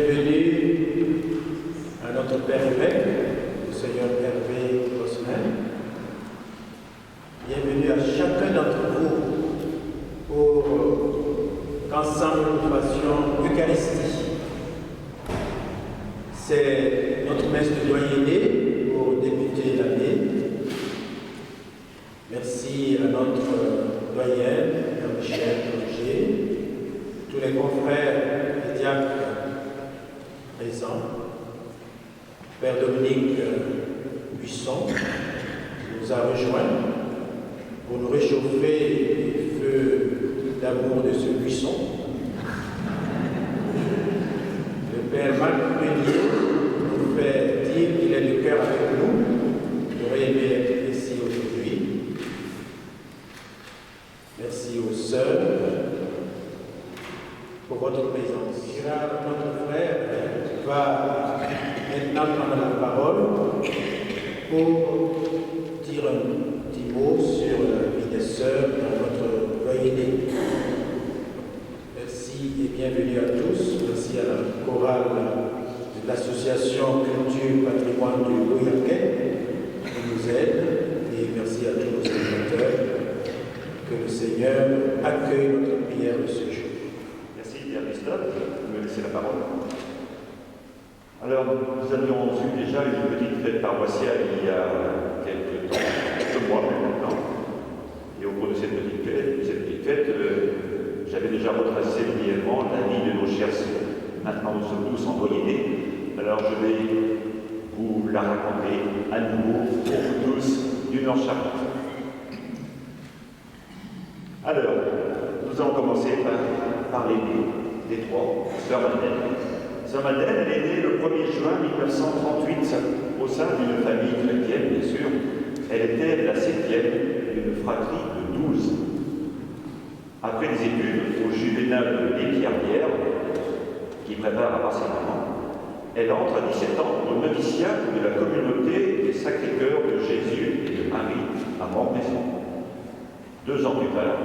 Bienvenue à notre Père évêque, le Seigneur Hervé Cosmin. Bienvenue à chacun d'entre vous pour qu'ensemble nous fassions l'Eucharistie. C'est notre messe de doyenné pour débuter l'année. Merci à notre doyen, Jean-Michel Roger, tous les confrères et diacres présents, Père Dominique Buisson, qui nous a rejoints pour nous réchauffer les feux d'amour de ce buisson. Le Père Marc Meunier nous fait dire qu'il est de cœur avec nous. J'aurais aimé être ici aujourd'hui. Merci aux sœurs pour votre présence. Gérard, notre frère, va maintenant prendre la parole pour dire un petit mot sur la vie des sœurs dans notre doyenné. Merci et bienvenue à tous. Merci à la chorale de l'association Culture Patrimoine du Loyalquais qui nous aide, et merci à tous nos animateurs. Que le Seigneur accueille notre prière de ce jour. Merci Pierre Christophe de me laisser la parole. Alors, nous avions eu déjà une petite fête paroissiale il y a quelques mois maintenant. Et au cours de cette petite fête, j'avais déjà retracé brièvement la vie de nos chers sœurs. Maintenant, nous sommes tous en doyenné. Alors, je vais vous la raconter à nouveau pour vous tous d'une heure charmante. Alors, nous allons commencer par l'aînée des trois, Sœur Madeleine. Sœur Madeleine, elle est née le 1er juin 1938 au sein d'une famille chrétienne, bien sûr. Elle était la 7e d'une fratrie de 12. Après des études au Juvénal des Pierrières, qui prépare à passer maman, elle entre à 17 ans au noviciat de la communauté des Sacré-Cœur de Jésus et de Marie à Montbrison. 2 ans plus tard,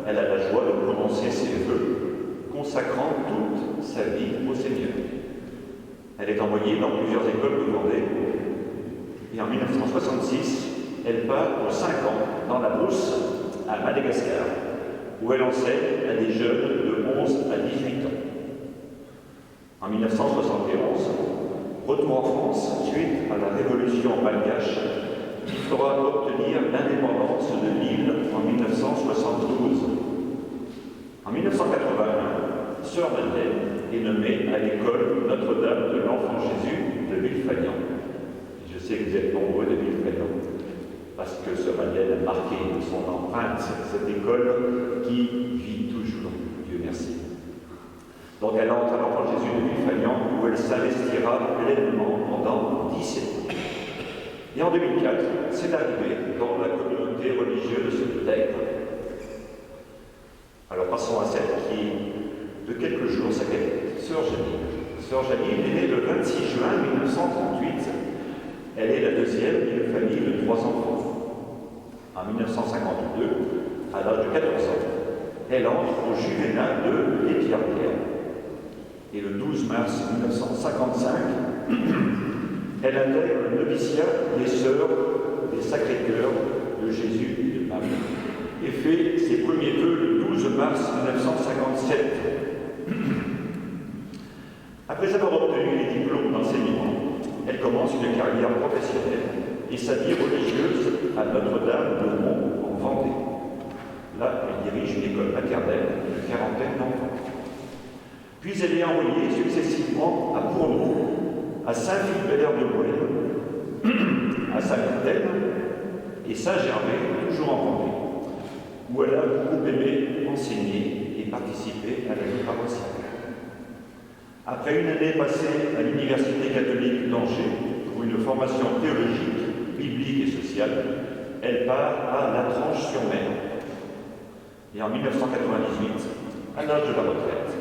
elle a la joie de prononcer ses vœux, consacrant toute sa vie au Seigneur. Elle est envoyée dans plusieurs écoles de Vendée, et en 1966, elle part pour 5 ans dans la brousse à Madagascar, où elle enseigne à des jeunes de 11 à 18 ans. En 1971, retour en France suite à la révolution malgache, qui fera obtenir l'indépendance de l'île en 1972. En 1981, Sœur Madeleine est nommée à l'école Notre-Dame de l'Enfant Jésus de Villefagnan. Je sais que vous êtes nombreux de Villefagnan, parce que Sœur Madeleine a marqué de son empreinte cette école qui vit toujours, Dieu merci. Donc elle entre à l'Enfant Jésus de Villefagnan, où elle s'investira pleinement pendant 17 ans. Et en 2004, c'est l'arrivée dans la communauté religieuse d'Aigre. Alors passons à celle qui, de quelques jours, s'appelle Sœur Janine. Sœur Janine est née le 26 juin 1938. Elle est la 2e d'une famille de 3 enfants. En 1952, à l'âge de 14 ans, elle entre au Juvénal de l'Épierrière. Et le 12 mars 1955, elle intègre le noviciat des Sœurs des Sacré-Cœurs de Jésus et de Marie et fait ses premiers vœux le 12 mars 1957. Après avoir obtenu les diplômes d'enseignement, elle commence une carrière professionnelle et sa vie religieuse à Notre-Dame de Mont en Vendée. Là, elle dirige une école maternelle d'une 40aine d'enfants. Puis elle est envoyée successivement à Bourneau, à Saint-Philippe-Belair-de-Moelle, à Saint-Martin et Saint-Gervais, toujours en Vendée, où elle a beaucoup aimé enseigner et participer à la vie paroissiale. Après une année passée à l'Université catholique d'Angers pour une formation théologique, biblique et sociale, elle part à La Tranche-sur-Mer. Et en 1998, à l'âge de la retraite,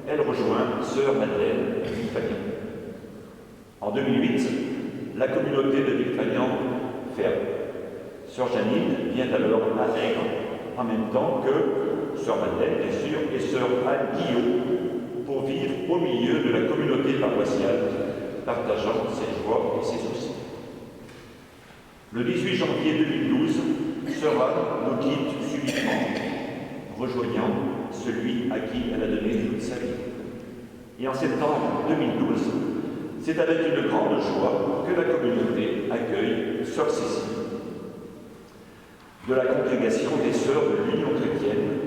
elle rejoint Sœur Madeleine de Villefagnan. En 2008, la communauté de Villefagnan ferme. Sœur Janine vient alors à Aigre, en même temps que Sœur Madeleine, bien sûr, et Sœur Anne Guillaume, pour vivre au milieu de la communauté paroissiale, partageant ses joies et ses soucis. Le 18 janvier 2012, Sœur nous quitte subitement, rejoignant celui à qui elle a donné toute sa vie. Et en septembre 2012, c'est avec une grande joie que la communauté accueille Sœur Cécile, de la congrégation des Sœurs de l'Union chrétienne,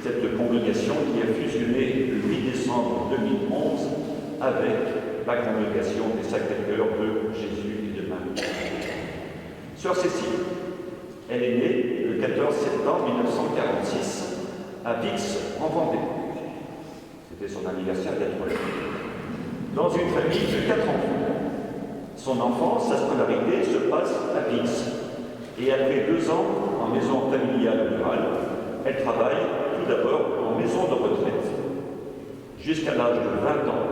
cette congrégation qui a fusionné le 8 décembre 2011 avec la congrégation des Sacré-Cœur de Jésus et de Marie. Sœur Cécile, elle est née le 14 septembre 1946 à Vix, en Vendée. C'était son anniversaire d'être là. Dans une famille de 4 enfants. Son enfance, sa scolarité se passe à Vix. Et après 2 ans en maison familiale rurale, elle travaille tout d'abord en maison de retraite, jusqu'à l'âge de 20 ans,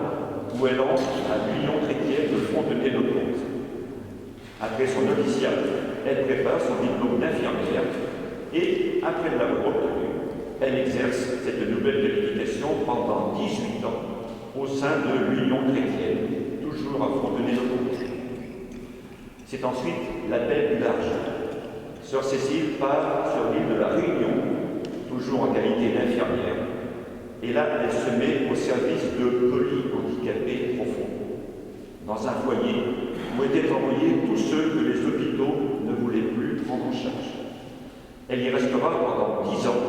où elle entre à l'Union chrétienne de Fontenay-le-Comte. Après son noviciat, elle prépare son diplôme d'infirmière et, après l'avoir obtenu, elle exerce cette nouvelle qualification pendant 18 ans au sein de l'Union chrétienne, toujours à Fontenay-le-Comte. C'est ensuite l'appel du large. Sœur Cécile part sur l'île de la Réunion, toujours en qualité d'infirmière, et là, elle se met au service de polyhandicapés profonds, dans un foyer où étaient envoyés tous ceux que les hôpitaux ne voulaient plus prendre en charge. Elle y restera pendant 10 ans,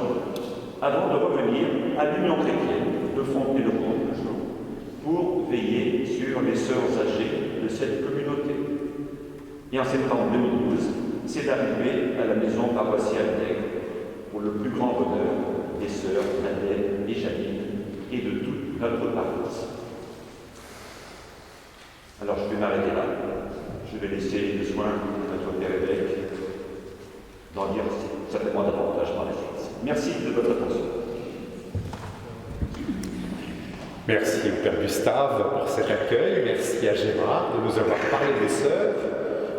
avant de revenir à l'Union chrétienne de Fontenay-le-Comte toujours, pour veiller sur les sœurs âgées de cette communauté. Et en septembre 2012, c'est arrivé à la maison paroissiale d'Aigre, pour le plus grand bonheur des sœurs Nadèle et Janine et de toute notre paroisse. Alors je vais m'arrêter là. Je vais laisser le soin à notre Père évêque d'en dire certainement davantage par la suite. Merci de votre attention. Merci au Père Gustave pour cet accueil. Merci à Gérard de nous avoir parlé des sœurs.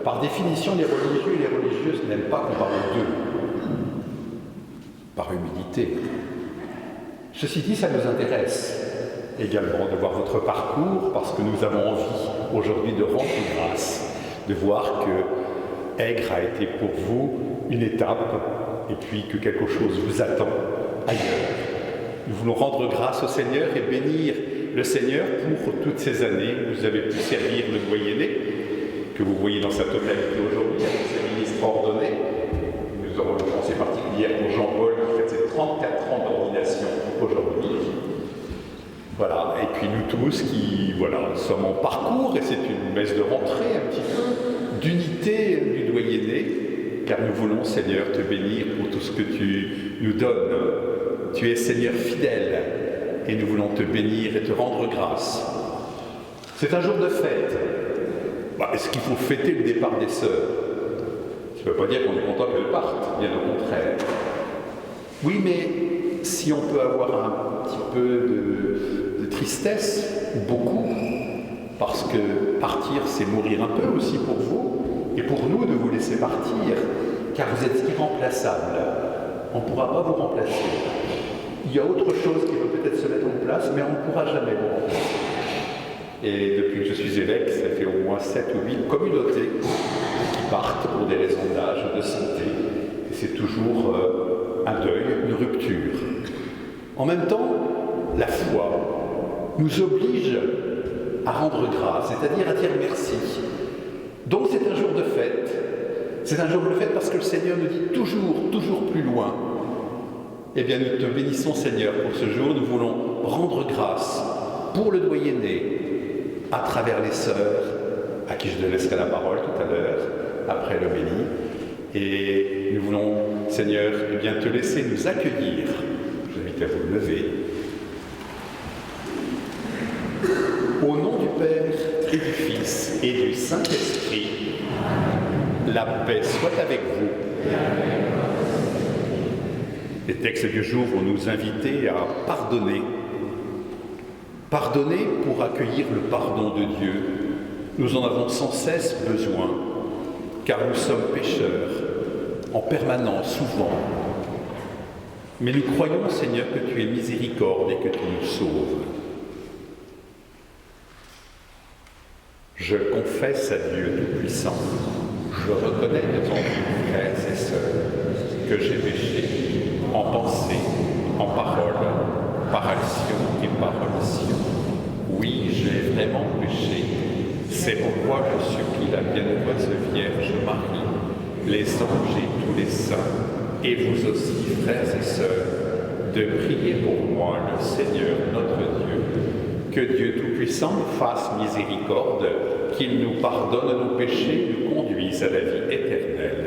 Par définition, les religieux et les religieuses n'aiment pas qu'on parle d'eux, par humilité. Ceci dit, ça nous intéresse également de voir votre parcours, parce que nous avons envie aujourd'hui de rendre grâce, de voir que Aigre a été pour vous une étape, et puis que quelque chose vous attend ailleurs. Nous voulons rendre grâce au Seigneur et bénir le Seigneur pour toutes ces années où vous avez pu servir le doyenné, que vous voyez dans sa totalité aujourd'hui avec ses ministres ordonnés. Nous aurons une pensée particulière pour Jean-Paul qui fait ses 34 ans d'ordination aujourd'hui. Voilà, et puis nous tous qui sommes en parcours, et c'est une messe de rentrée un petit peu, d'unité du doyenné, car nous voulons, Seigneur, te bénir pour tout ce que tu nous donnes. Tu es Seigneur fidèle, et nous voulons te bénir et te rendre grâce. C'est un jour de fête. Est-ce qu'il faut fêter le départ des sœurs? Ça ne veut pas dire qu'on est content qu'elles partent, bien au contraire. Oui, mais si on peut avoir un petit peu de tristesse, ou beaucoup, parce que partir, c'est mourir un peu aussi pour vous, et pour nous de vous laisser partir, car vous êtes irremplaçables. On ne pourra pas vous remplacer. Il y a autre chose qui peut peut-être se mettre en place, mais on ne pourra jamais vous remplacer. Et depuis que je suis évêque, ça fait au moins 7 ou 8 communautés qui partent pour des raisons d'âge, de santé. Et c'est toujours un deuil, une rupture. En même temps, la foi nous oblige à rendre grâce, c'est-à-dire à dire merci. Donc c'est un jour de fête. C'est un jour de fête parce que le Seigneur nous dit toujours plus loin. Eh bien, nous te bénissons, Seigneur, pour ce jour. Nous voulons rendre grâce pour le doyenné, à travers les sœurs, à qui je laisserai la parole tout à l'heure, après l'homélie. Et nous voulons, Seigneur, te laisser nous accueillir. Je vous invite à vous lever. Au nom du Père et du Fils et du Saint-Esprit, la paix soit avec vous. Les textes du jour vont nous inviter à pardonner. Pardonner pour accueillir le pardon de Dieu. Nous en avons sans cesse besoin, car nous sommes pécheurs, en permanence, souvent. Mais nous croyons, Seigneur, que tu es miséricorde et que tu nous sauves. Je confesse à Dieu Tout-Puissant, je reconnais devant vous, frères et sœurs, que j'ai péché en pensée, en parole, par action et par omission. Oui, j'ai vraiment péché. C'est pourquoi je supplie la bienheureuse Vierge Marie, les anges et tous les saints, et vous aussi, frères et sœurs, de prier pour moi, le Seigneur notre Dieu. Que Dieu Tout-Puissant nous fasse miséricorde, qu'il nous pardonne nos péchés et nous conduise à la vie éternelle.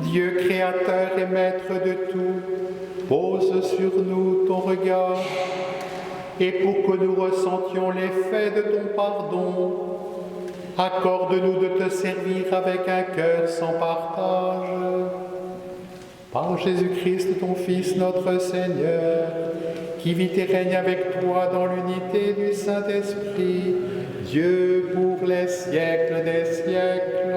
Dieu créateur et maître de tout, pose sur nous ton regard, et pour que nous ressentions l'effet de ton pardon, accorde-nous de te servir avec un cœur sans partage. Par Jésus-Christ, ton Fils, notre Seigneur, qui vit et règne avec toi dans l'unité du Saint-Esprit, Dieu pour les siècles des siècles.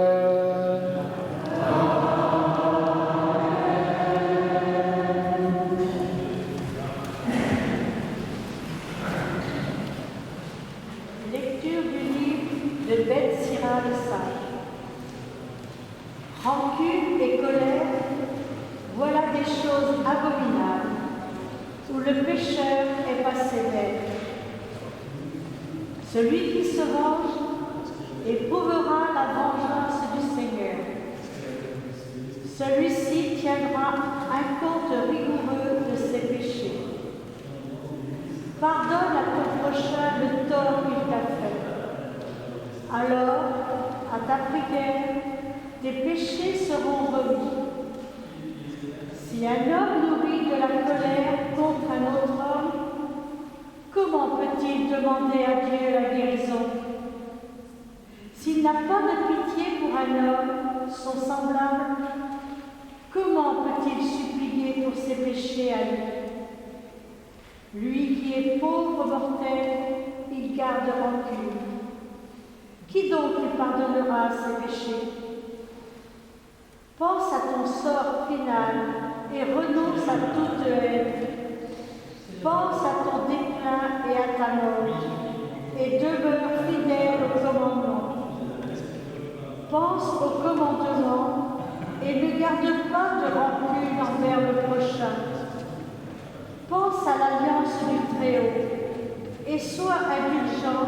Lecture du livre de Beth Sira le Sage. Rancune et colère, voilà des choses abominables, où le pécheur est passé maître. Celui qui se venge éprouvera la vengeance du Seigneur. Celui-ci tiendra un compte rigoureux de ses péchés. Pardonne à ton prochain le tort qu'il t'a fait. Alors, à ta prière, tes péchés seront remis. Si un homme nourrit de la colère contre un autre homme, comment peut-il demander à Dieu la guérison? S'il n'a pas de pitié pour un homme, son semblable, comment peut-il supplier pour ses péchés à lui? Lui qui est pauvre mortel, il garde rancune. Qui donc lui pardonnera ses péchés? Pense à ton sort final et renonce à toute haine. Pense à ton déclin et à ta mort, et demeure fidèle au commandement. Pense au commandement et ne garde pas de rancune envers le prochain. Pense à l'alliance du Très-Haut et sois indulgent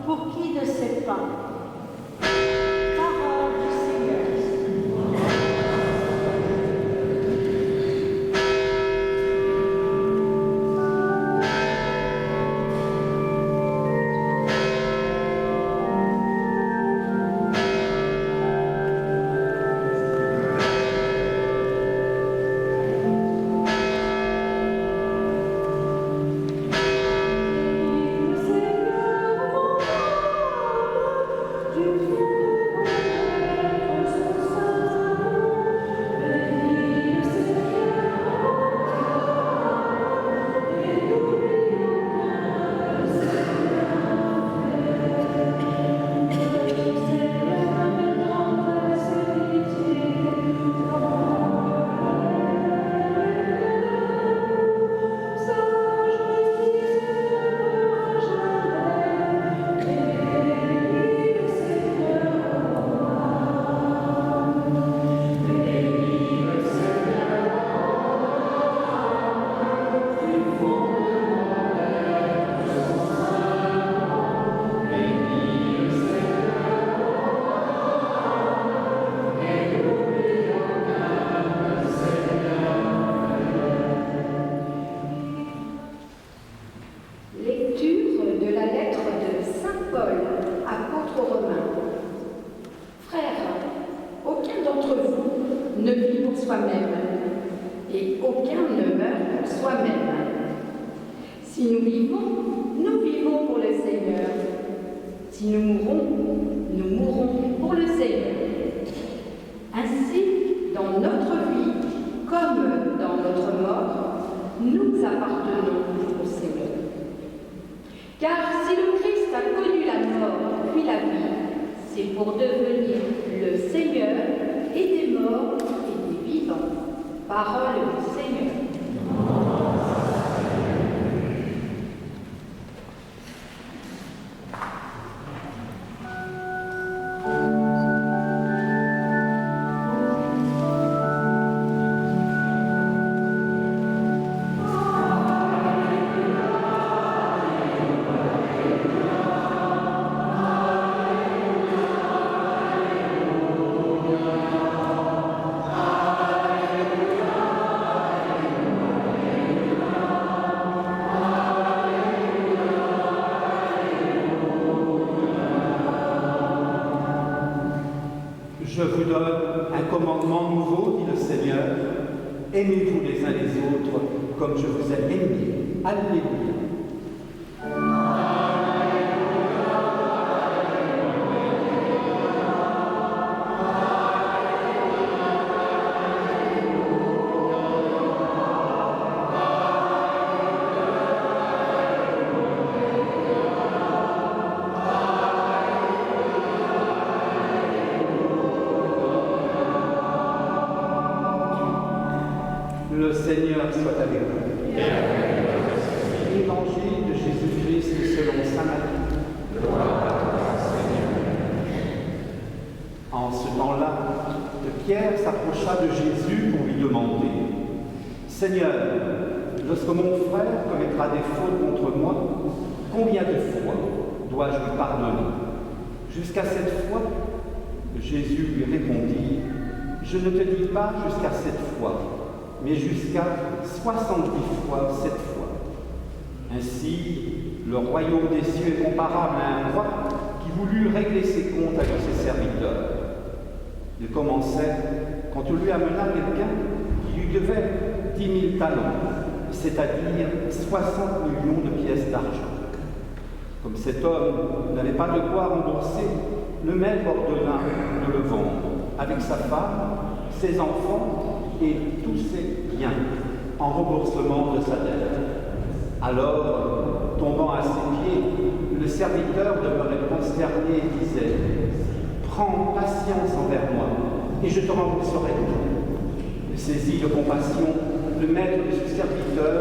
pour qui ne sait pas. Parole du Seigneur. Seigneur. ne vit pour soi-même, et aucun ne meurt pour soi-même. Si nous vivons pour le Seigneur. Si nous mourrons pour le Seigneur. Ainsi, dans notre vie, comme dans notre mort, nous appartenons au Seigneur. Car si le Christ a connu la mort puis la vie, c'est pour devenir le Seigneur et des morts et des vivants. Parole du Seigneur. Je vous donne un commandement nouveau, dit le Seigneur. Aimez-vous les uns les autres comme je vous ai aimés. Alléluia. Le Seigneur soit avec vous. Évangile de Jésus-Christ selon saint Matthieu. En ce temps-là, Pierre s'approcha de Jésus pour lui demander « Seigneur, lorsque mon frère commettra des fautes contre moi, combien de fois dois-je lui pardonner? Jusqu'à 7 fois ?» Jésus lui répondit « Je ne te dis pas jusqu'à 7 fois, mais jusqu'à 70 fois 7 fois. Ainsi, le royaume des cieux est comparable à un roi qui voulut régler ses comptes avec ses serviteurs. Il commençait quand on lui amena quelqu'un qui lui devait 10 000 talents, c'est-à-dire 60 millions de pièces d'argent. Comme cet homme n'avait pas de quoi rembourser, le maître ordonna de le vendre avec sa femme, ses enfants et tous ses biens en remboursement de sa dette. Alors, tombant à ses pieds, le serviteur demeuré consterné disait « Prends patience envers moi et je te rembourserai. » Saisi de compassion, le maître de ce serviteur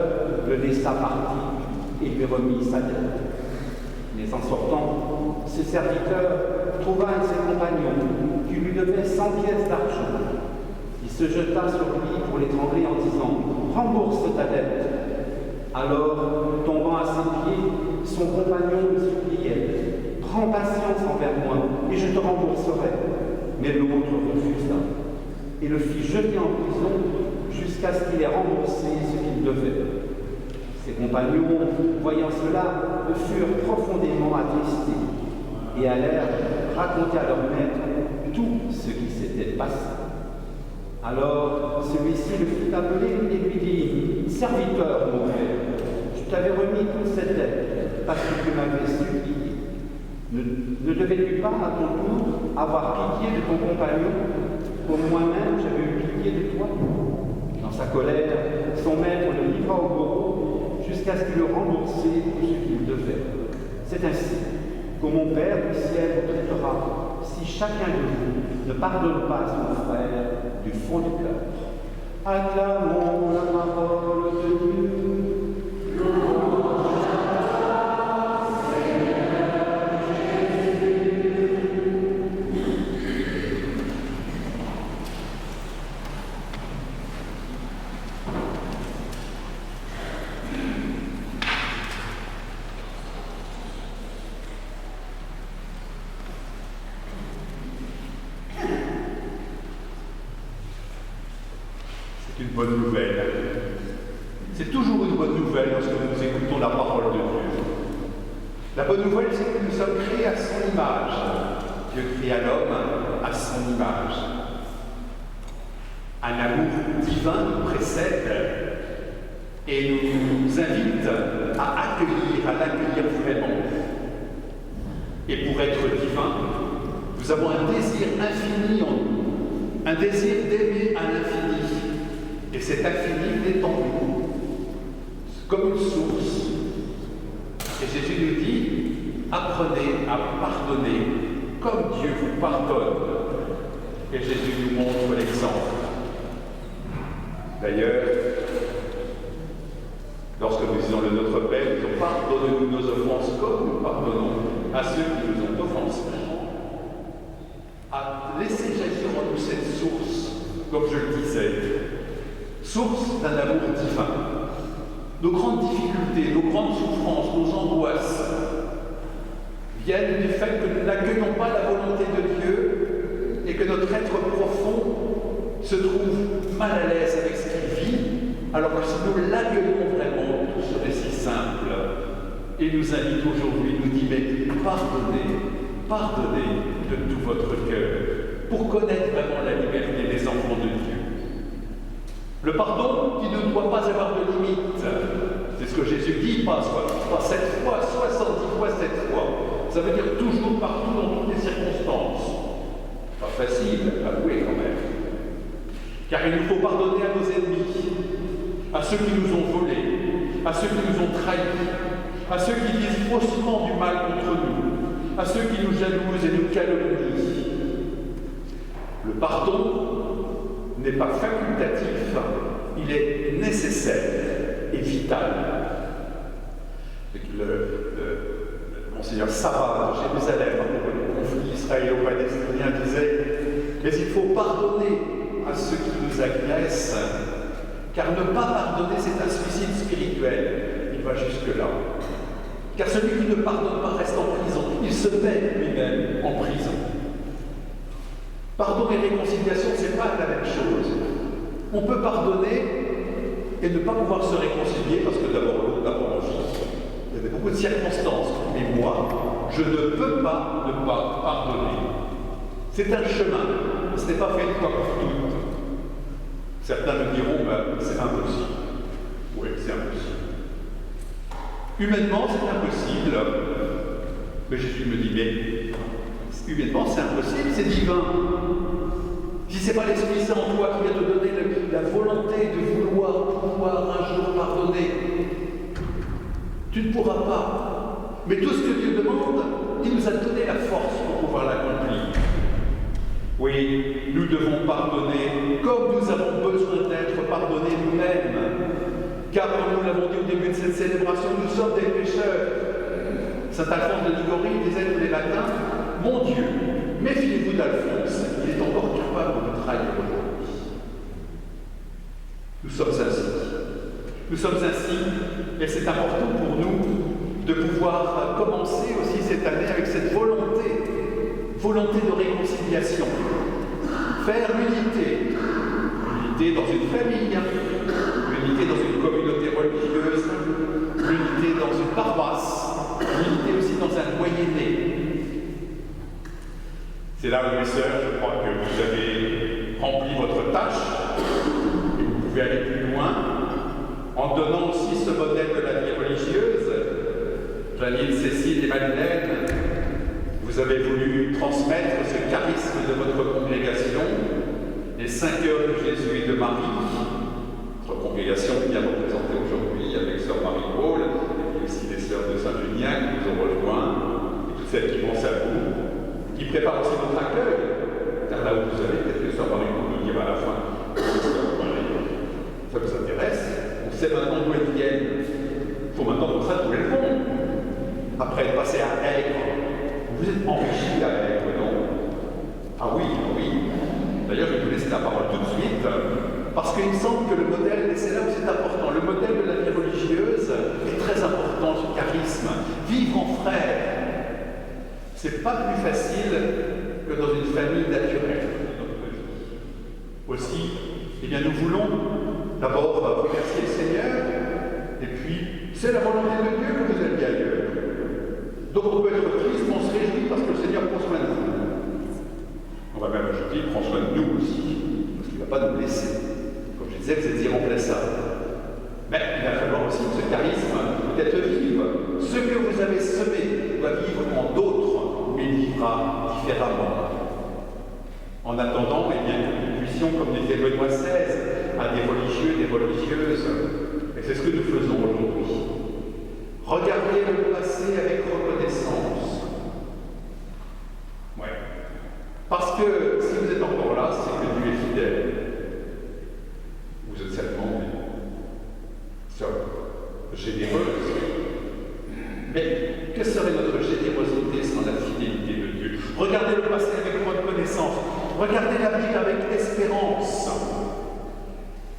le laissa partir et lui remit sa dette. Mais en sortant, ce serviteur trouva un de ses compagnons qui lui devait 100 pièces d'argent. Il se jeta sur lui pour l'étrangler en disant « Rembourse ta dette !» Alors, tombant à ses pieds, son compagnon le suppliait « Prends patience envers moi et je te rembourserai. » Mais l'autre refusa et le fit jeter en prison jusqu'à ce qu'il ait remboursé ce qu'il devait. Ses compagnons, voyant cela, furent profondément attristés et allèrent raconter à leur maître tout ce qui s'était passé. Alors celui-ci le fit appeler et lui dit « Serviteur mauvais, je t'avais remis toute cette dette parce que tu m'avais supplié. Ne devais-tu pas à ton tour avoir pitié de ton compagnon, comme moi-même j'avais eu pitié de toi ?» Dans sa colère, son maître le livra au bourreau jusqu'à ce qu'il eût remboursé tout ce qu'il devait. C'est ainsi que mon Père du ciel vous traitera si chacun de vous ne pardonne pas à son frère du fond du cœur. Acclamons la parole de Dieu. Une bonne nouvelle. C'est toujours une bonne nouvelle lorsque nous écoutons la parole de Dieu. La bonne nouvelle, c'est que nous sommes créés à son image. Dieu créa l'homme à son image. Un amour divin nous précède et nous invite à l'accueillir vraiment. Et pour être divin, nous avons un désir infini en nous, un désir d'aimer à l'infini. Et cet infini est en nous, comme une source. Et Jésus nous dit, apprenez à pardonner comme Dieu vous pardonne. Et Jésus nous montre l'exemple. D'ailleurs, lorsque nous disons le Notre Père, nous disons pardonne-nous nos offenses comme nous pardonnons à ceux qui nous ont offensés. À laisser Jésus en nous cette source, comme je le disais, source d'un amour divin. Nos grandes difficultés, nos grandes souffrances, nos angoisses viennent du fait que nous n'accueillons pas la volonté de Dieu et que notre être profond se trouve mal à l'aise avec ce qu'il vit, alors que si nous l'accueillons vraiment, tout serait si simple. Et nous invite aujourd'hui, nous dit, mais pardonnez de tout votre cœur, pour connaître vraiment la liberté des enfants de Dieu. Le pardon qui ne doit pas avoir de limite, c'est ce que Jésus dit, pas 7 fois, 70 fois 7 fois. Ça veut dire toujours, partout, dans toutes les circonstances. Pas facile, avouez quand même. Car il nous faut pardonner à nos ennemis, à ceux qui nous ont volés, à ceux qui nous ont trahis, à ceux qui disent faussement du mal contre nous, à ceux qui nous jalousent et nous calomnient. Le pardon n'est pas facultatif, il est nécessaire et vital. Le Monseigneur Sarah de Jérusalem, après le conflit israélo-palestinien, disait « Mais il faut pardonner à ceux qui nous agressent, car ne pas pardonner, c'est un suicide spirituel. » Il va jusque-là. Car celui qui ne pardonne pas reste en prison. Il se met lui-même en prison. Pardon et réconciliation, ce n'est pas la même chose. On peut pardonner et ne pas pouvoir se réconcilier parce que d'abord l'autre n'a pas envie. Il y a beaucoup de circonstances. Mais moi, je ne peux pas ne pas pardonner. C'est un chemin. Ce n'est pas fait une fois pour toutes. Certains me diront, c'est impossible. Oui, c'est impossible. Humainement, c'est impossible. Mais Jésus me dit, mais humainement, c'est impossible, c'est divin. Si ce n'est pas l'Esprit Saint en toi qui vient te donner la volonté de pouvoir un jour pardonner, tu ne pourras pas. Mais tout ce que Dieu demande, il nous a donné la force pour pouvoir l'accomplir. Oui, nous devons pardonner comme nous avons besoin d'être pardonnés nous-mêmes. Car comme nous l'avons dit au début de cette célébration, nous sommes des pécheurs. Saint Alphonse de Ligorie disait tous les matins, « Mon Dieu, méfiez-vous d'Alphonse, il est encore capable de nous trahir aujourd'hui. » Nous sommes ainsi. Nous sommes ainsi, et c'est important pour nous de pouvoir commencer aussi cette année avec cette volonté de réconciliation. Faire l'unité. L'unité dans une famille, l'unité dans une communauté religieuse, l'unité dans une paroisse, l'unité aussi dans un foyer-né. C'est là, mes sœurs, je crois que vous avez rempli votre tâche et vous pouvez aller plus loin en donnant aussi ce modèle de la vie religieuse. Janine, Cécile et Madeleine, vous avez voulu transmettre ce charisme de votre congrégation, les 5 heures de Jésus et de Marie, notre congrégation bien représentée aujourd'hui avec sœur Marie-Paul et aussi les sœurs de Saint-Junien qui nous ont rejoints, et toutes celles qui pensent à vous, qui préparent aussi votre accueil, car là où vous allez, peut-être que sœur Marie-Paul nous dira à la fin, ça vous intéresse, on sait maintenant d'où elles viennent, il faut maintenant pour ça trouver le pont. Après être passé à Aigre, vous êtes enrichi à Aigre, non? Ah oui, oui. D'ailleurs, je vais vous laisser la parole tout de suite, parce qu'il me semble que le modèle, et c'est là où c'est important, le modèle de la vie religieuse est très important, ce charisme. Vivre en frère, c'est pas plus facile que dans une famille naturelle de notre vie. Aussi, eh bien, nous voulons d'abord remercier le Seigneur, et puis, c'est la volonté de Dieu que vous êtes bien ailleurs. Donc on peut être triste, on se réjouit parce que le Seigneur prend soin de vous. On va même ajouter, il prend soin de nous aussi, parce qu'il va pas nous laisser. Comme je disais, vous êtes irremplaçables. Mais il va falloir aussi que ce charisme peut-être vive. Ce que vous avez semé doit vivre en d'autres, mais il vivra différemment. En attendant, eh bien, que nous puissions, comme disait Benoît XVI, à des religieux, des religieuses, et c'est ce que nous faisons aujourd'hui, regarder le passé avec reconnaissance. Ouais. Parce que si vous êtes encore là, c'est que Dieu est fidèle. Vous êtes certainement généreuse. Mais que serait notre générosité sans la fidélité de Dieu? Regardez le passé avec reconnaissance. Regardez l'avenir avec espérance.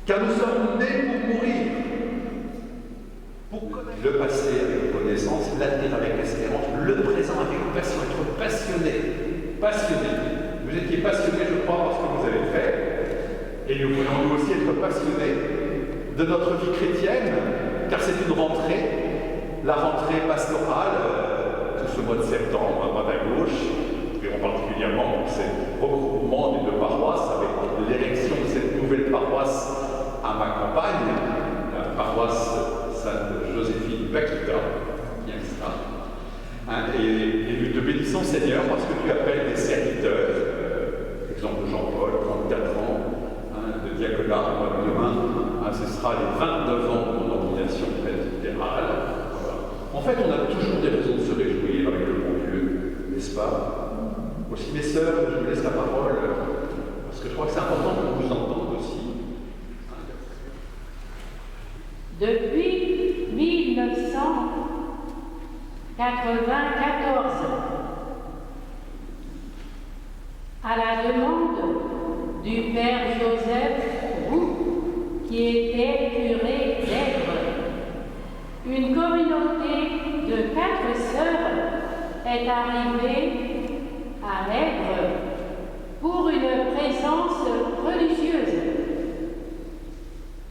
Car nous sommes nés pour mourir. Pour connaître le passé avec reconnaissance, l'avenir avec espérance, le présent avec passion, être passionné. Passionné. Vous étiez passionné, je crois, par ce que vous avez fait. Et nous voulons nous aussi être passionnés de notre vie chrétienne, car c'est une rentrée, la rentrée pastorale, tout ce mois de septembre, à droite à gauche, et particulièrement ces regroupements des deux paroisses, avec l'élection de cette nouvelle paroisse à ma campagne, la paroisse Sainte-Joséphine Baquita, qui est ça. Et nous te bénissons, Seigneur, parce que tu appelles des serviteurs, exemple Jean-Paul, 34 ans, de diaconat, demain, ce sera les 29 ans de mon ordination presbytérale. Voilà. En fait, on a toujours des raisons de se réjouir avec le bon Dieu, n'est-ce pas? Aussi, mes sœurs, je vous laisse la parole, parce que je crois que c'est important qu'on vous entende aussi. Depuis 1994, à la demande du Père Joseph Roux, qui était curé d'Aigre, une communauté de 4 sœurs est arrivée à Aigre pour une présence religieuse.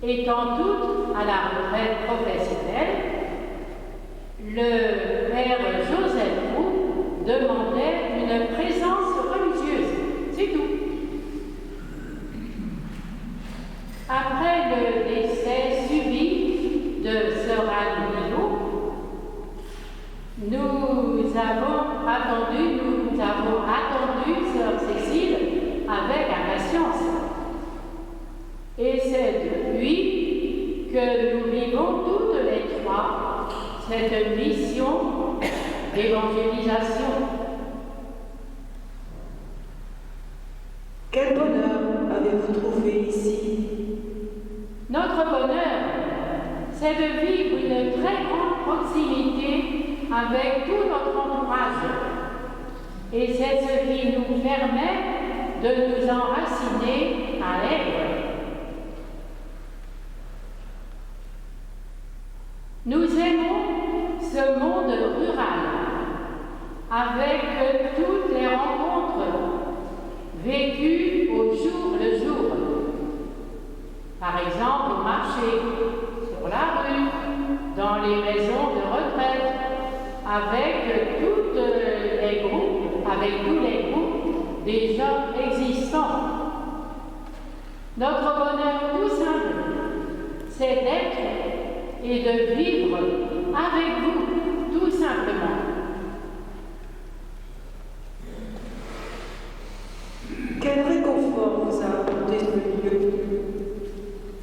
Étant toutes à la retraite professionnelle, le Père Joseph Roux demandait une présence religieuse. C'est tout. Après le décès subit de Sœur Anne Millot, nous avons attendu Sœur Cécile avec impatience. Et c'est depuis que nous vivons toutes les 3 cette mission d'évangélisation. Quel bonheur avez-vous trouvé ici? Notre bonheur, c'est de vivre une très grande proximité avec tout notre entourage. Et c'est ce qui nous permet de nous enraciner à Aigre. Nous aimons ce monde rural, avec toutes les rencontres vécues au jour le jour. Par exemple, au marché, sur la rue, dans les maisons de retraite, avec tous les groupes déjà existants. Notre bonheur tout simple, c'est d'être et de vivre avec vous, tout simplement. Quel réconfort vous a apporté ce lieu?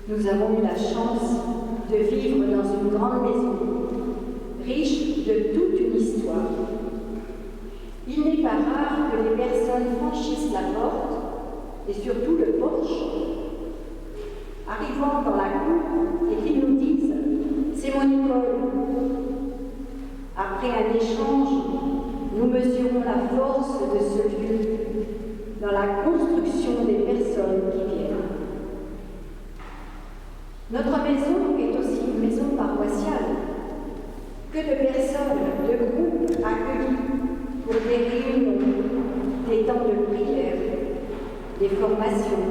Nous avons eu la chance de vivre dans une grande maison, riche de toute une histoire. Il n'est pas rare que les personnes franchissent la porte, et surtout le porche, arrivant dans la cour et qu'ils nous disent « C'est mon école ». Après un échange, nous mesurons la force de ce lieu dans la construction des personnes qui viennent. Notre maison est aussi une maison paroissiale. Que de personnes, de groupes accueillis pour des réunions, des temps de prière, des formations,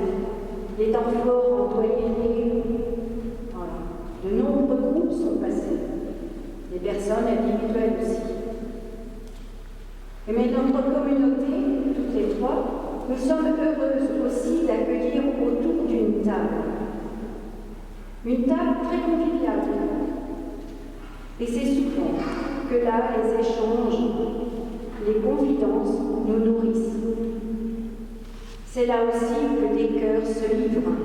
des temps forts en doyenneté. Voilà. De nombreux groupes sont passés, des personnes individuelles aussi. Mais notre communauté, toutes les 3, nous sommes heureuses aussi d'accueillir autour d'une Une table très conviviale. Et c'est souvent que là, les échanges, les confidences nous nourrissent. C'est là aussi que des cœurs se livrent,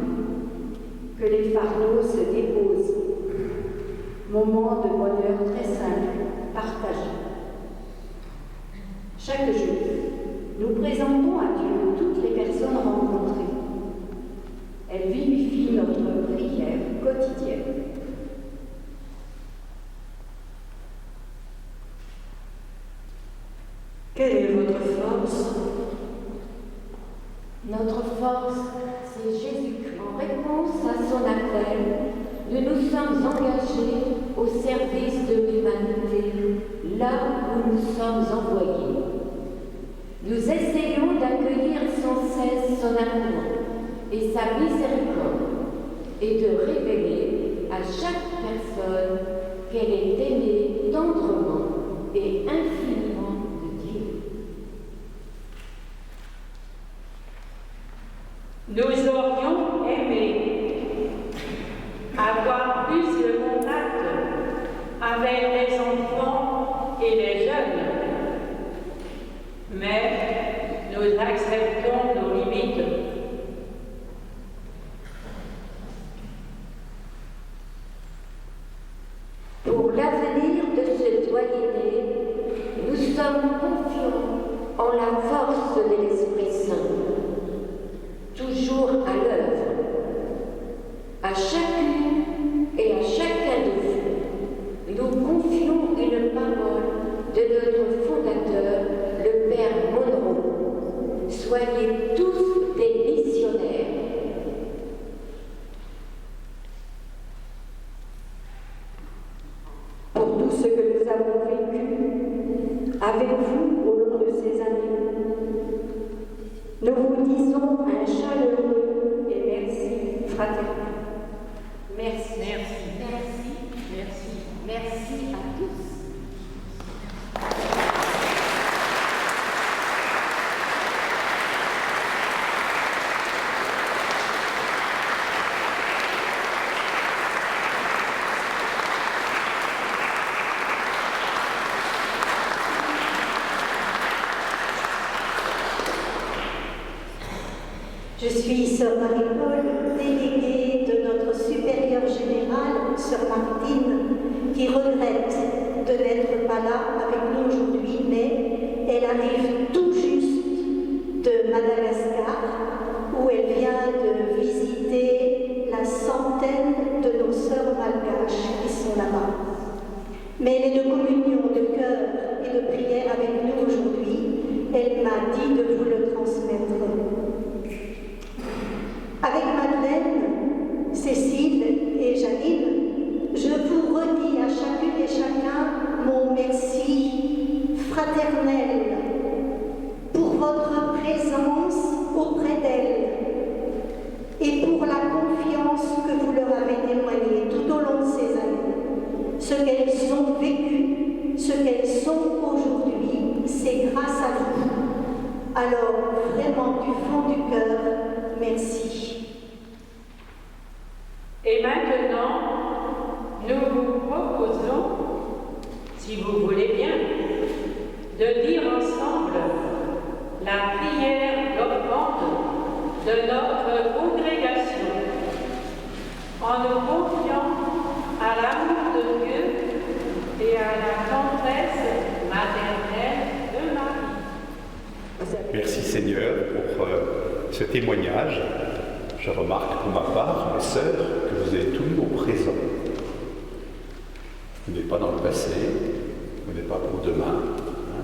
que les fardeaux se déposent. Moment de bonheur très simple, partagé. Chaque jour, nous présentons à Dieu toutes les personnes rencontrées. Elles vivifient notre prière quotidienne. Quelle est votre force? Notre force, c'est Jésus-Christ. En réponse à son appel, nous nous sommes engagés au service de l'humanité, là où nous sommes envoyés. Nous essayons d'accueillir sans cesse son amour et sa miséricorde et de révéler à chaque personne qu'elle est aimée tendrement et infiniment de Dieu. Nous aurions aimé avoir plus de contact avec les enfants et les jeunes, mais nous acceptons nos limites. Pour l'avenir de ce doyenné, nous sommes confiants en la force de l'Esprit Saint, toujours à l'œuvre. À chacune et à chacun de vous, nous confions une parole de notre fondateur, le Père Monroe. Soyez tous des missionnaires. Pour tout ce que nous avons vécu avec vous au long de ces années, nous vous disons un chaleureux et merci fraternel. Merci. Merci. Merci. Merci. Merci à tous. Je suis sœur Marie-Paul, déléguée de notre supérieure générale, sœur Martine, qui regrette de n'être pas là avec nous aujourd'hui, mais elle arrive tout juste de Madagascar, où elle vient de visiter la centaine de nos sœurs malgaches qui sont là-bas. Mais elle est de communion, de cœur et de prière avec nous aujourd'hui. Elle m'a dit de vous le transmettre. Avec Madeleine, Cécile et Janine, je vous redis à chacune et chacun mon merci fraternel pour votre présence auprès d'elles et pour la confiance que vous leur avez témoignée tout au long de ces années. Ce qu'elles ont vécu, ce qu'elles sont aujourd'hui, c'est grâce à vous. Alors, vraiment du fond du cœur, merci. Et maintenant, nous vous proposons, si vous voulez bien, de dire ensemble la prière d'offrande de notre congrégation, en nous confiant à l'amour de Dieu et à la tendresse maternelle de Marie. Merci Seigneur pour ce témoignage. Je remarque pour ma part, mes sœurs, que vous êtes tous au présent. Vous n'êtes pas dans le passé, vous n'êtes pas pour demain.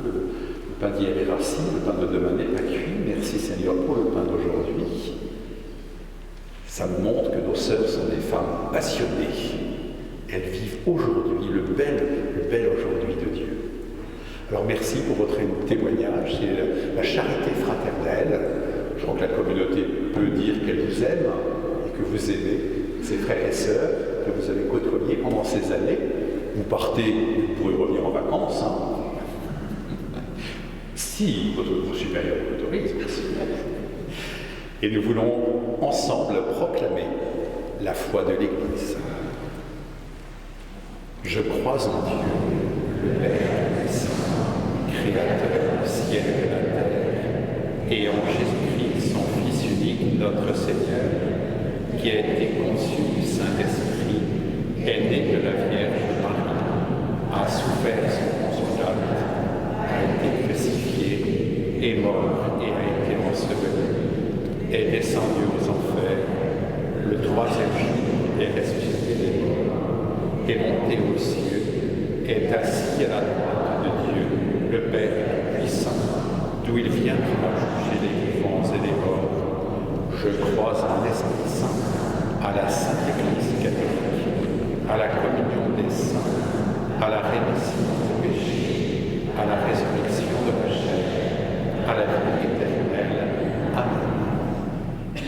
Le pain d'hier est rassis, le pain de demain n'est pas cuit. Merci Seigneur pour le pain d'aujourd'hui. Ça me montre que nos sœurs sont des femmes passionnées. Elles vivent aujourd'hui le bel aujourd'hui de Dieu. Alors merci pour votre témoignage, c'est la charité fraternelle. Je crois que la communauté peut dire qu'elle vous aime et que vous aimez ses frères et sœurs que vous avez côtoyés pendant ces années. Vous partez, vous pourrez revenir en vacances, si vos supérieurs vous l'autorisent, bien sûr. Et nous voulons ensemble proclamer la foi de l'Église. Je crois en Dieu, le Père Saint, Créateur du ciel et de la terre, et en Jésus-Christ, son Fils unique, notre Seigneur, qui a été conçu du Saint-Esprit, est né de la Vierge Marie, a souffert sous Ponce Pilate, a été crucifié, est mort et a été enseveli, est descendu aux enfers, le troisième jour est ressuscité des morts, est monté aux cieux, est assis à la droite de Dieu, le Père puissant, d'où il viendra juger les vivants et les morts. Je crois en l'Esprit Saint, à la Sainte Église catholique, à la communion des saints, à la rémission des péchés, à la résurrection de la chair, à la vie éternelle. Amen.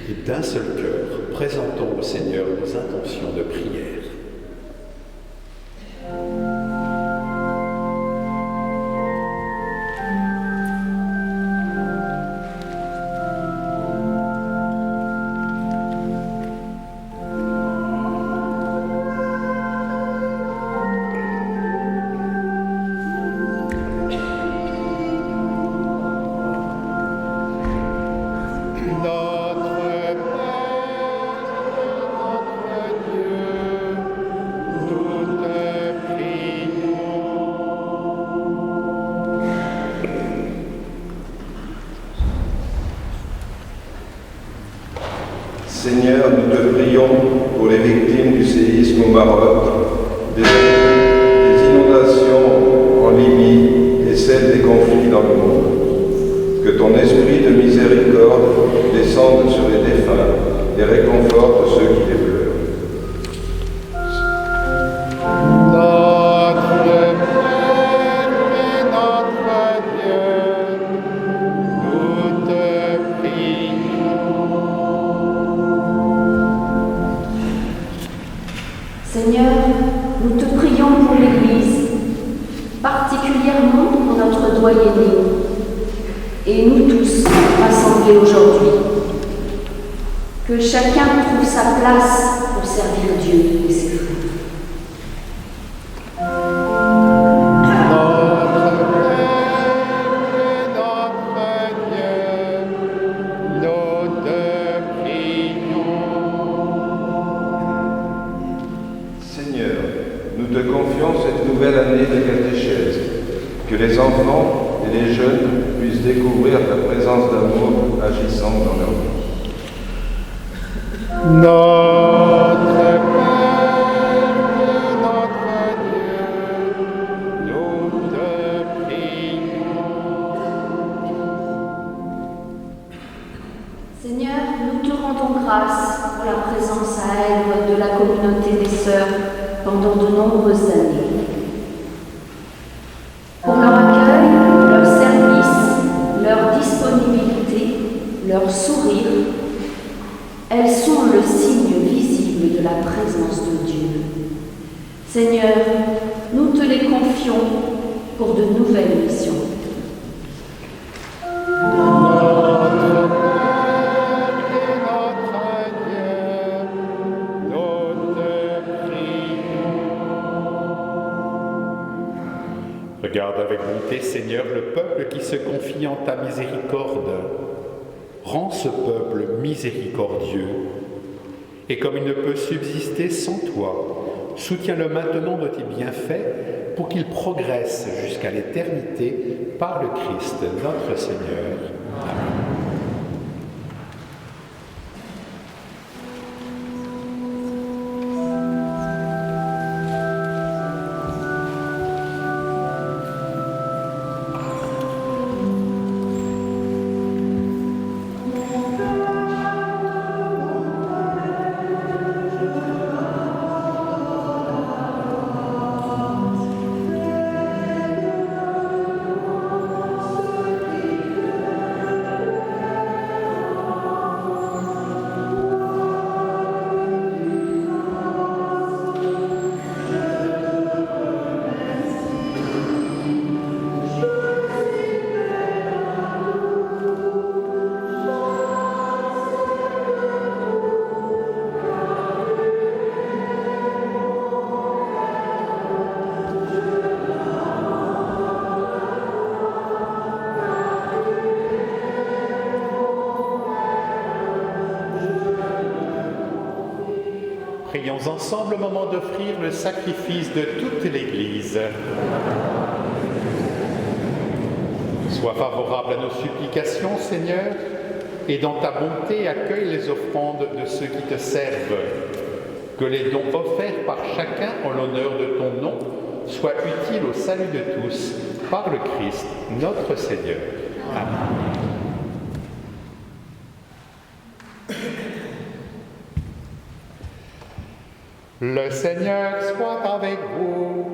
Et d'un seul cœur, présentons au Seigneur nos intentions de prière. Seigneur, nous te prions pour les victimes du séisme au Maroc, des inondations en Libye et celles des conflits dans le monde. Que ton esprit de miséricorde descende sur les défunts et réconforte ceux qui les pleurent. Seigneur, nous te prions pour l'Église, particulièrement pour notre doyenné, et nous tous rassemblés aujourd'hui. Que chacun trouve sa place pour servir Dieu et ses frères. Nous te confions cette nouvelle année de catéchèse, que les enfants et les jeunes puissent découvrir ta présence d'amour agissant dans leur vie. Notre Père, notre Dieu, nous te prions. Seigneur, nous te rendons grâce pour la présence à Èvre de la communauté des sœurs pendant de nombreuses années. Pour leur accueil, leur service, leur disponibilité, leur sourire, elles sont le signe visible de la présence de Dieu. Seigneur, nous te les confions pour de nouvelles missions. Regarde avec bonté, Seigneur, le peuple qui se confie en ta miséricorde. Rends ce peuple miséricordieux. Et comme il ne peut subsister sans toi, soutiens-le maintenant de tes bienfaits pour qu'il progresse jusqu'à l'éternité par le Christ notre Seigneur. Amen. Prions ensemble au moment d'offrir le sacrifice de toute l'Église. Sois favorable à nos supplications, Seigneur, et dans ta bonté accueille les offrandes de ceux qui te servent. Que les dons offerts par chacun en l'honneur de ton nom soient utiles au salut de tous, par le Christ, notre Seigneur. Amen. Le Seigneur soit avec vous.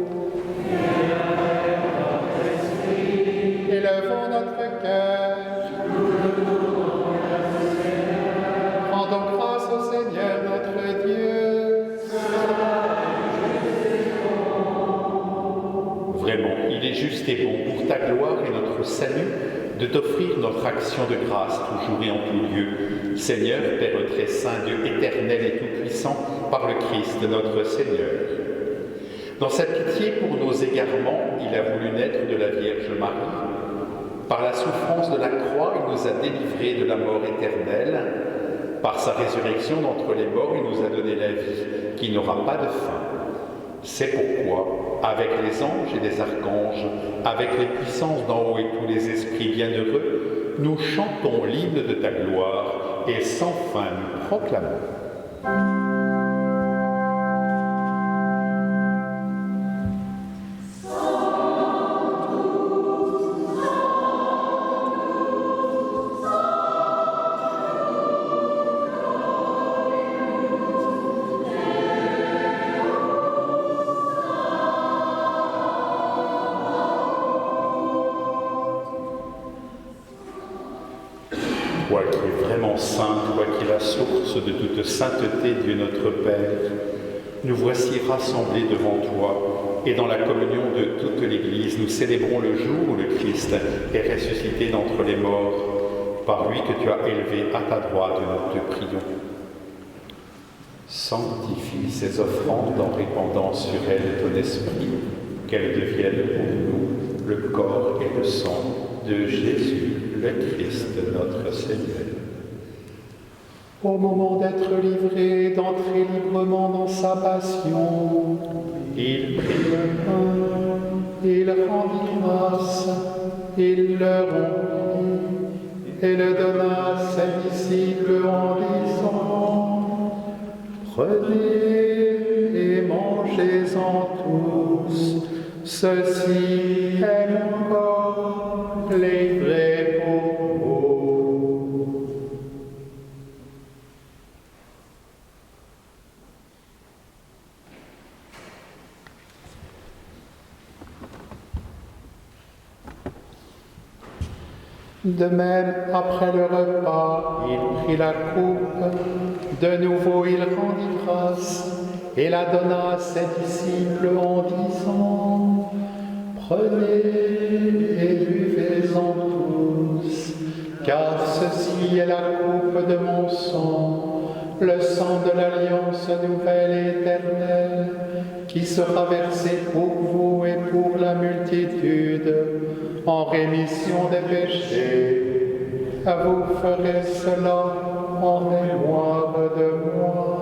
Élevons notre cœur. Rendons grâce au Seigneur notre Dieu. Vraiment, il est juste et bon pour ta gloire et notre salut de t'offrir notre action de grâce toujours et en tout lieu. Seigneur, Père très saint, Dieu éternel et tout-puissant, par le Christ notre Seigneur. Dans sa pitié pour nos égarements, il a voulu naître de la Vierge Marie. Par la souffrance de la croix, il nous a délivrés de la mort éternelle. Par sa résurrection d'entre les morts, il nous a donné la vie qui n'aura pas de fin. C'est pourquoi, avec les anges et les archanges, avec les puissances d'en haut et tous les esprits bienheureux, nous chantons l'hymne de ta gloire et sans fin nous proclamons. Toi qui es vraiment saint, toi qui es la source de toute sainteté, Dieu notre Père, nous voici rassemblés devant toi et dans la communion de toute l'Église, nous célébrons le jour où le Christ est ressuscité d'entre les morts, par lui que tu as élevé à ta droite, nous te prions. Sanctifie ces offrandes en répandant sur elles ton esprit, qu'elles deviennent pour nous le corps et le sang de Jésus, le Christ, notre Seigneur. Au moment d'être livré, d'entrer librement dans sa passion, il prit le pain, il rendit grâce, il le rompit et le donna à ses disciples en disant : prenez et mangez-en tous, ceci est mon corps livré pour vous. De même, après le repas, il prit la coupe. De nouveau, il rendit grâce et la donna à ses disciples en disant : prenez et buvez-en tous, car ceci est la coupe de mon sang, le sang de l'alliance nouvelle et éternelle, qui sera versé pour vous et pour la multitude, en rémission des péchés. Vous ferez cela en mémoire de moi.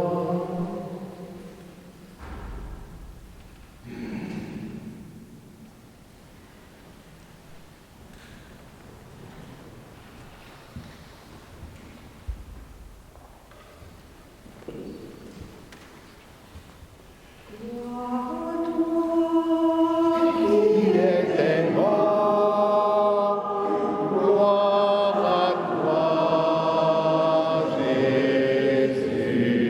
Jésus.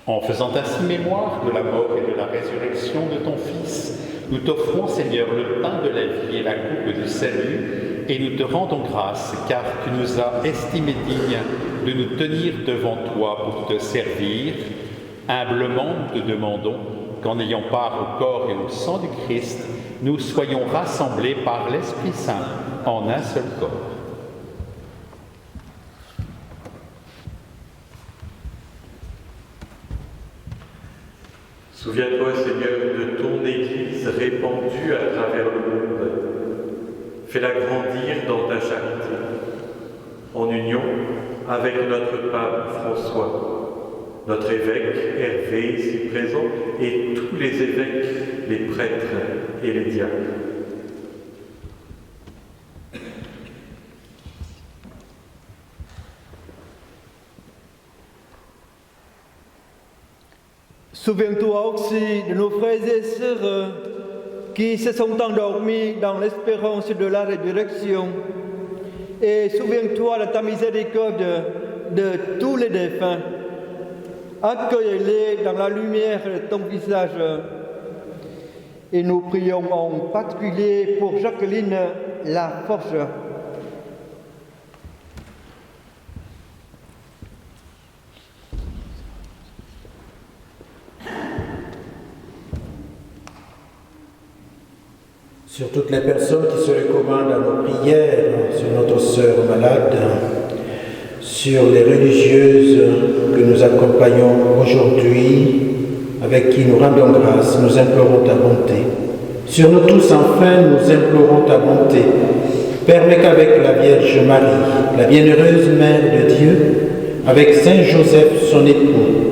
En faisant ainsi mémoire de la mort et de la résurrection de ton Fils, nous t'offrons, Seigneur, le pain de la vie et la coupe du salut, et nous te rendons grâce, car tu nous as estimés dignes de nous tenir devant toi pour te servir. Humblement, nous te demandons qu'en ayant part au corps et au sang du Christ, nous soyons rassemblés par l'Esprit Saint en un seul corps. Souviens-toi, Seigneur, de ton Église répandue à travers le monde. Fais-la grandir dans ta charité, en union avec notre pape François, notre évêque Hervé ici présent, et tous les évêques, les prêtres et les diacres. Souviens-toi aussi de nos frères et sœurs qui se sont endormis dans l'espérance de la résurrection. Et souviens-toi de ta miséricorde de tous les défunts. Accueille-les dans la lumière de ton visage. Et nous prions en particulier pour Jacqueline Laforge. Sur toutes les personnes qui se recommandent à nos prières, sur notre sœur malade, sur les religieuses que nous accompagnons aujourd'hui, avec qui nous rendons grâce, nous implorons ta bonté. Sur nous tous, enfin, nous implorons ta bonté. Permets qu'avec la Vierge Marie, la bienheureuse Mère de Dieu, avec Saint Joseph, son époux,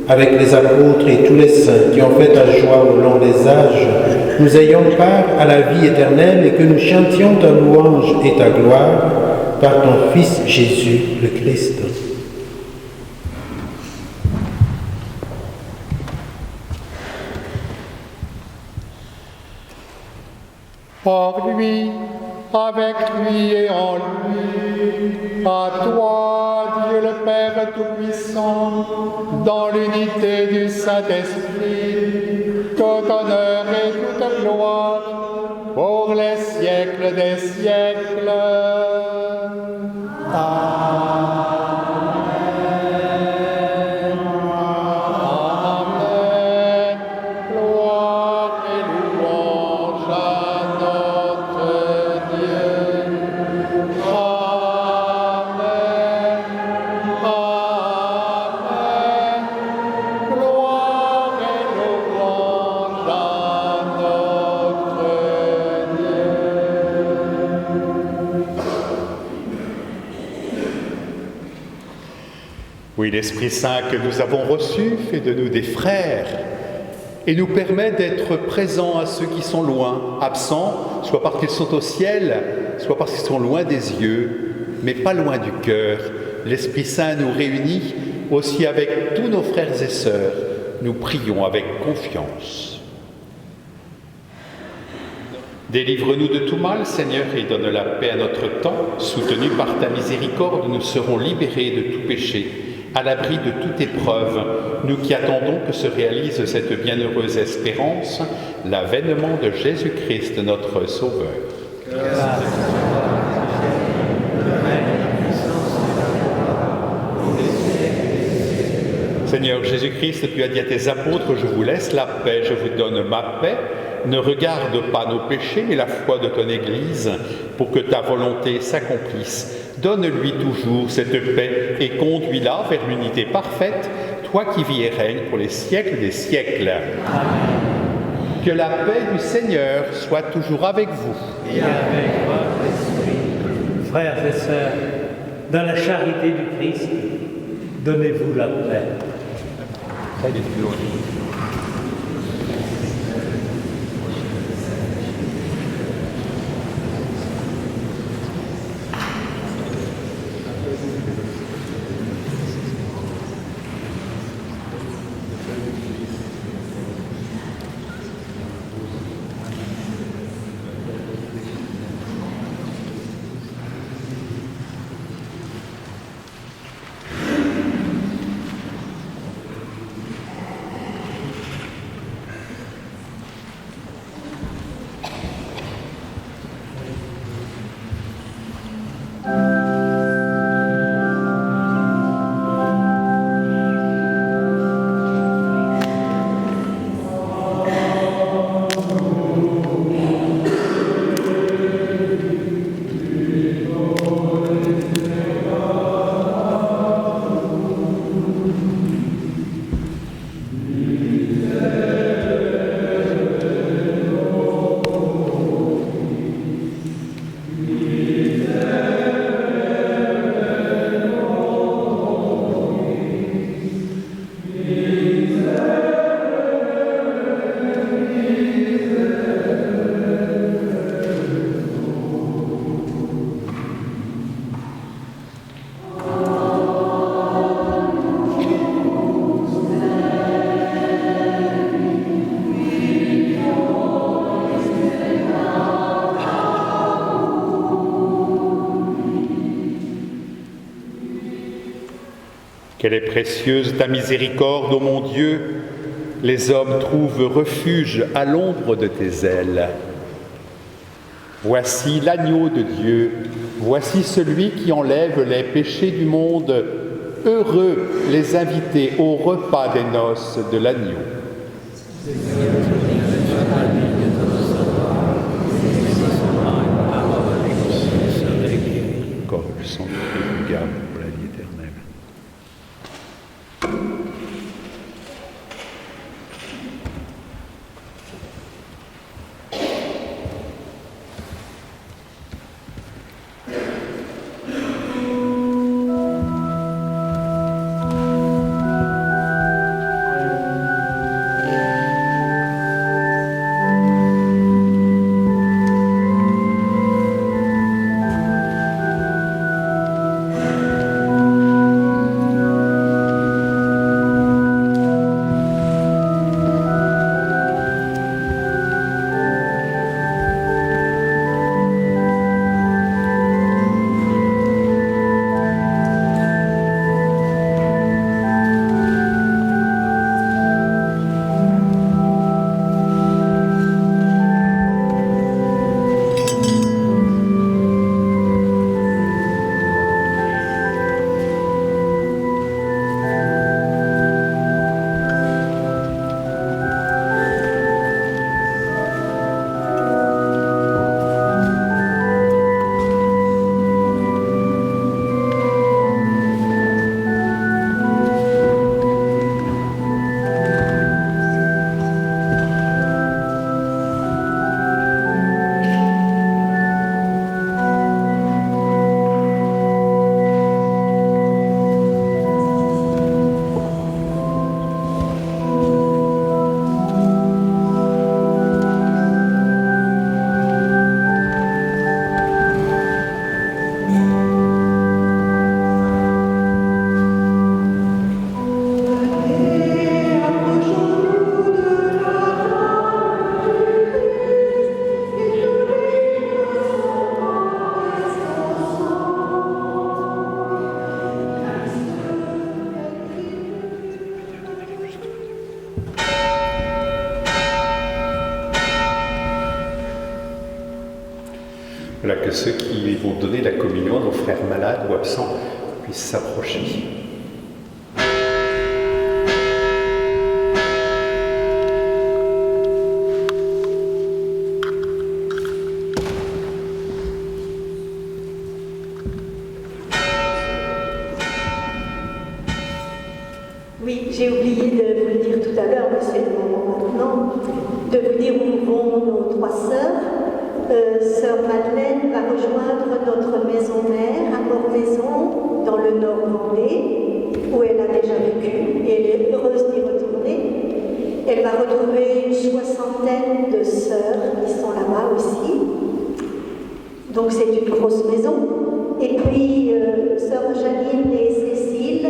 avec les apôtres et tous les saints qui ont fait ta joie au long des âges, nous ayons part à la vie éternelle et que nous chantions ta louange et ta gloire par ton Fils Jésus le Christ. Par lui, avec lui et en lui, à toi, Dieu le Père Tout-Puissant, dans l'unité du Saint-Esprit, tout honneur et toute gloire, pour les siècles des siècles. Amen. Amen. Gloire et louange à notre Dieu. Amen. Amen. Gloire et louange à notre Dieu. Oui, l'Esprit Saint que nous avons reçu fait de nous des frères et nous permet d'être présents à ceux qui sont loin, absents, soit parce qu'ils sont au ciel, soit parce qu'ils sont loin des yeux, mais pas loin du cœur. L'Esprit Saint nous réunit aussi avec tous nos frères et sœurs. Nous prions avec confiance. Délivre-nous de tout mal, Seigneur, et donne la paix à notre temps. Soutenus par ta miséricorde, nous serons libérés de tout péché, à l'abri de toute épreuve, nous qui attendons que se réalise cette bienheureuse espérance, l'avènement de Jésus-Christ, notre Sauveur. Seigneur Jésus-Christ, tu as dit à tes apôtres, je vous laisse la paix, je vous donne ma paix. Ne regarde pas nos péchés, mais la foi de ton Église, pour que ta volonté s'accomplisse. Donne-lui toujours cette paix et conduis-la vers l'unité parfaite, toi qui vis et règnes pour les siècles des siècles. Amen. Que la paix du Seigneur soit toujours avec vous. Et avec votre esprit. Frères et sœurs, dans la charité du Christ, donnez-vous la paix. Quelle est précieuse ta miséricorde, ô mon Dieu! Les hommes trouvent refuge à l'ombre de tes ailes. Voici l'agneau de Dieu, voici celui qui enlève les péchés du monde. Heureux les invités au repas des noces de l'agneau. Corps le sang du garde pour la vie éternelle. Voilà, que ceux qui vont donner la communion à nos frères malades ou absents puissent s'approcher. Oui, j'ai oublié de vous le dire tout à l'heure, mais c'est le moment maintenant, de vous dire où vont nos trois sœurs. Sœur Madeleine va rejoindre notre maison mère à Mormaison, dans le Nord Vendée, où elle a déjà vécu, et elle est heureuse d'y retourner. Elle va retrouver une soixantaine de sœurs qui sont là-bas aussi. Donc c'est une grosse maison. Et puis, sœur Janine et Cécile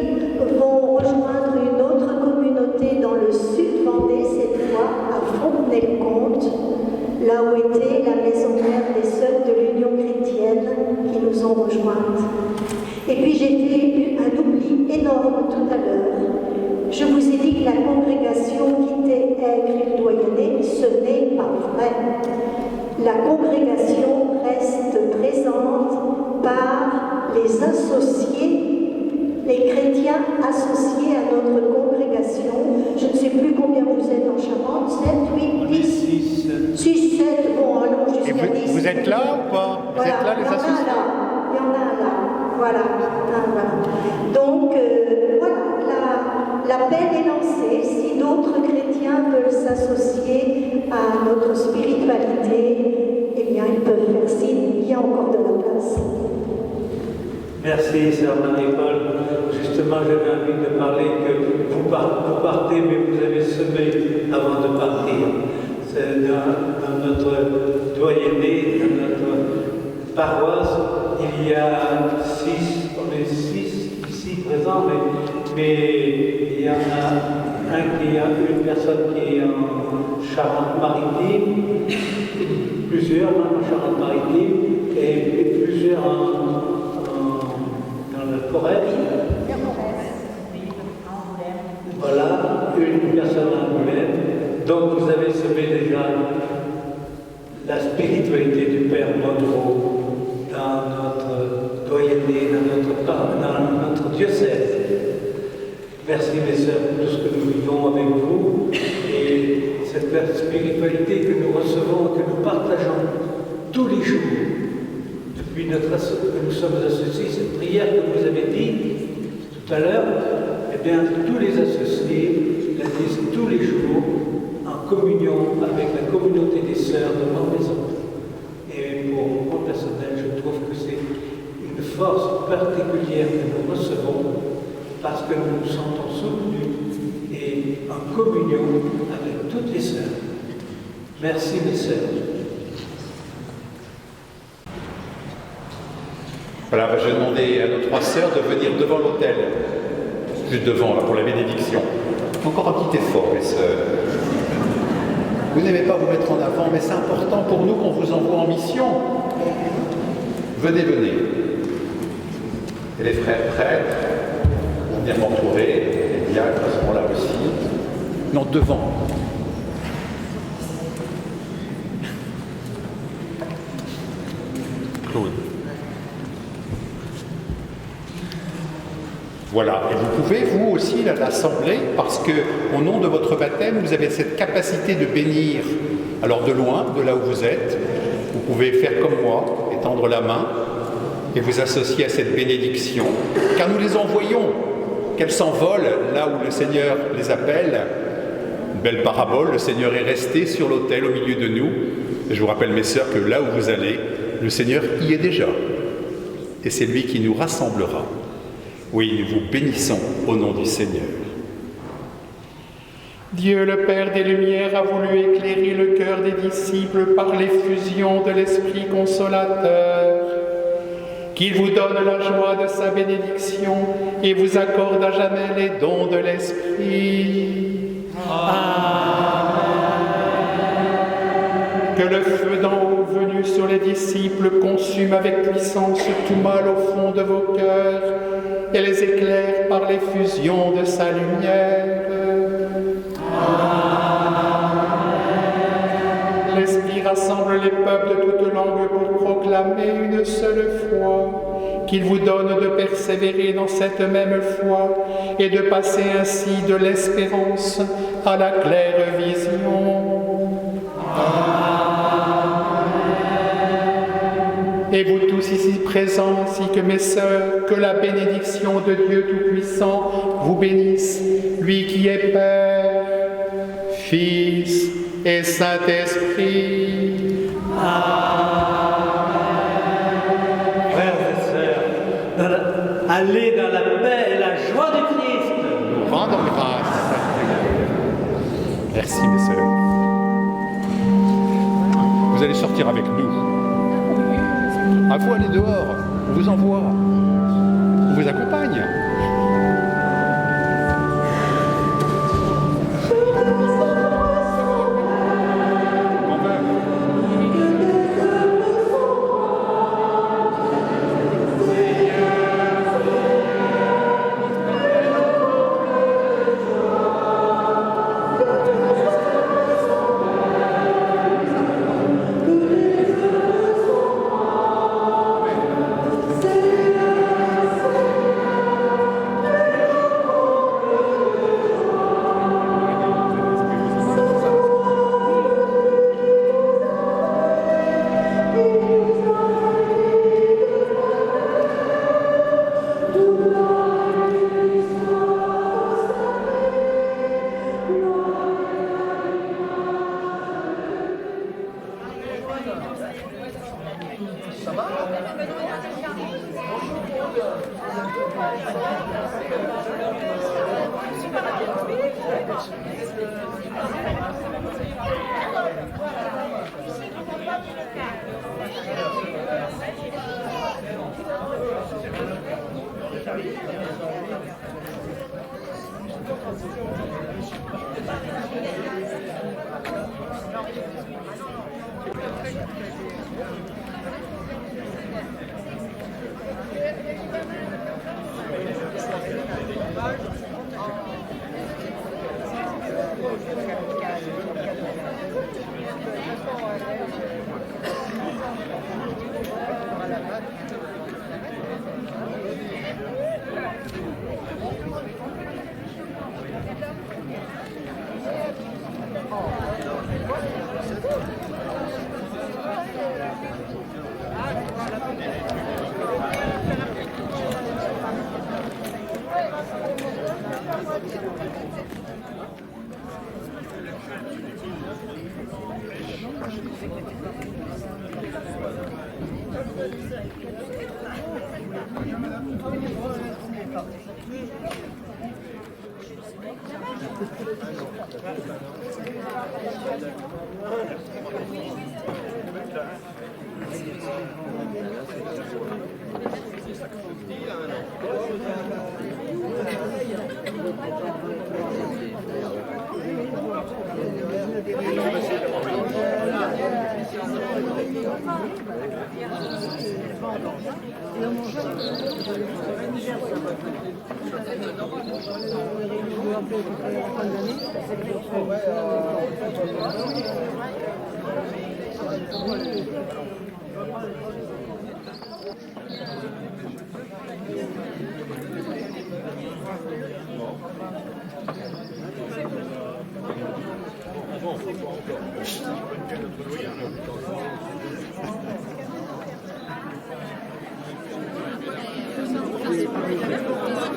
vont rejoindre une autre communauté dans le sud Vendée, cette fois à Fontenay-le-Comte, là où était la maison mère des sœurs de l'Union chrétienne qui nous ont rejointes. Et puis j'ai fait un oubli énorme tout à l'heure. Je vous ai dit que la congrégation quittait Aigre-et-le-Doyenné, ce n'est pas vrai. La congrégation reste présente par les associés, les chrétiens associés à notre congrégation. Je ne sais plus combien vous êtes en Charente, 7, 8, 10 6, 7, bon, allons jusqu'à 10. Vous êtes là ou pas? Vous êtes là, les associés? Il y en a un là, voilà. Donc, voilà, l'appel est lancé. Si d'autres chrétiens veulent s'associer à notre spiritualité, eh bien, ils peuvent faire signe, il y a encore de la place. Merci, sœur Marie-Paul. Justement, j'avais envie de parler que vous partez, mais vous avez semé avant de partir. C'est dans notre doyenné, dans notre paroisse, il y a on est 6 ici présents, mais il y en a une personne qui est en Charente-Maritime, plusieurs en Charente-Maritime, et plusieurs dans la Corrèze. une personne en elle. Donc vous avez semé déjà la spiritualité du Père Mondreau dans notre doyenné, dans notre diocèse. Merci mes sœurs pour tout ce que nous vivons avec vous et cette spiritualité que nous recevons, que nous partageons tous les jours. Depuis que nous sommes associés, cette prière que vous avez dit tout à l'heure, eh bien, tous les associés la disent tous les jours en communion avec la communauté des sœurs de ma maison. Et pour moi personnel, je trouve que c'est une force particulière que nous recevons parce que nous nous sentons soutenus et en communion avec toutes les sœurs. Merci mes sœurs. Voilà, je vais demander à nos 3 sœurs de venir devant l'autel, juste devant là, pour la bénédiction. Encore un petit effort, mes sœurs. Vous n'aimez pas vous mettre en avant, mais c'est important pour nous qu'on vous envoie en mission. Venez, venez. Et les frères prêtres vont venir m'entourer, les diacres seront là aussi. Non, devant. Claude. Voilà, et vous pouvez vous aussi l'assembler parce que au nom de votre baptême, vous avez cette capacité de bénir. Alors de loin, de là où vous êtes, vous pouvez faire comme moi, étendre la main et vous associer à cette bénédiction, car nous les envoyons, qu'elles s'envolent là où le Seigneur les appelle. Une belle parabole, le Seigneur est resté sur l'autel au milieu de nous. Et je vous rappelle mes sœurs que là où vous allez, le Seigneur y est déjà. Et c'est lui qui nous rassemblera. Oui, nous vous bénissons au nom du Seigneur. Dieu le Père des Lumières a voulu éclairer le cœur des disciples par l'effusion de l'Esprit Consolateur. Qu'il vous donne la joie de sa bénédiction et vous accorde à jamais les dons de l'Esprit. Amen. Que le feu d'en haut venu sur les disciples consume avec puissance tout mal au fond de vos cœurs et les éclaire par l'effusion de sa lumière. L'Esprit rassemble les peuples de toutes langues pour proclamer une seule foi, qu'il vous donne de persévérer dans cette même foi et de passer ainsi de l'espérance à la claire vision. Et vous tous ici présents, ainsi que mes sœurs, que la bénédiction de Dieu Tout-Puissant vous bénisse, lui qui est Père, Fils et Saint-Esprit. Amen. Frères et sœurs, allez dans la paix et la joie du Christ. Nous rendons grâce. Merci mes sœurs. Vous allez sortir avec nous. À vous aller dehors, on vous envoie, on vous accompagne.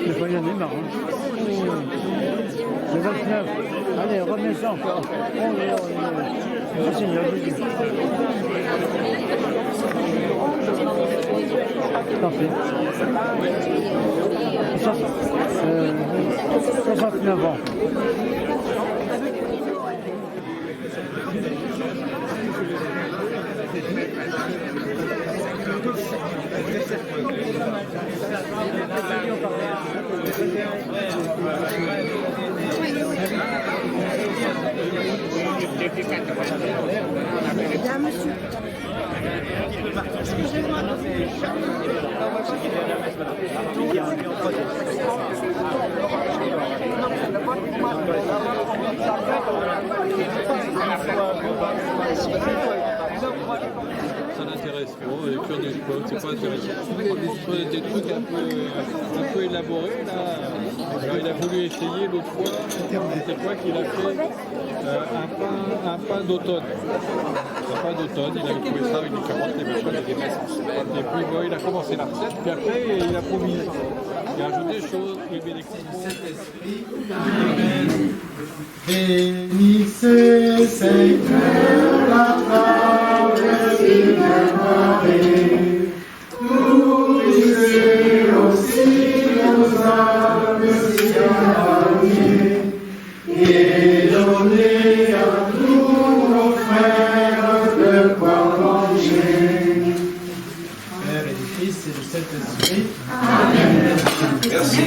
Le voyage démarre. Le 29. Allez, remets ça encore. Parfait. 69 ans. Bien, monsieur. Excusez-moi. Ça n'intéresse pas, lecture des spots, c'est pas intéressant. Des trucs un peu élaborés là. Alors, il a voulu essayer l'autre fois, c'était quoi qu'il a fait un pain d'automne. Un pain d'automne, il a trouvé ça avec des carottes, des machins, des messes. Et puis bon, il a commencé la recette, puis après il a promis. Il a ajouté des choses, il met des Saint-Esprit. Bénissez Seigneur la table qui préparée, nourrissez aussi nos âmes si éloignées, et donnez à tous nos frères de quoi manger. Père et du Fils et du Saint-Esprit. Amen. Merci.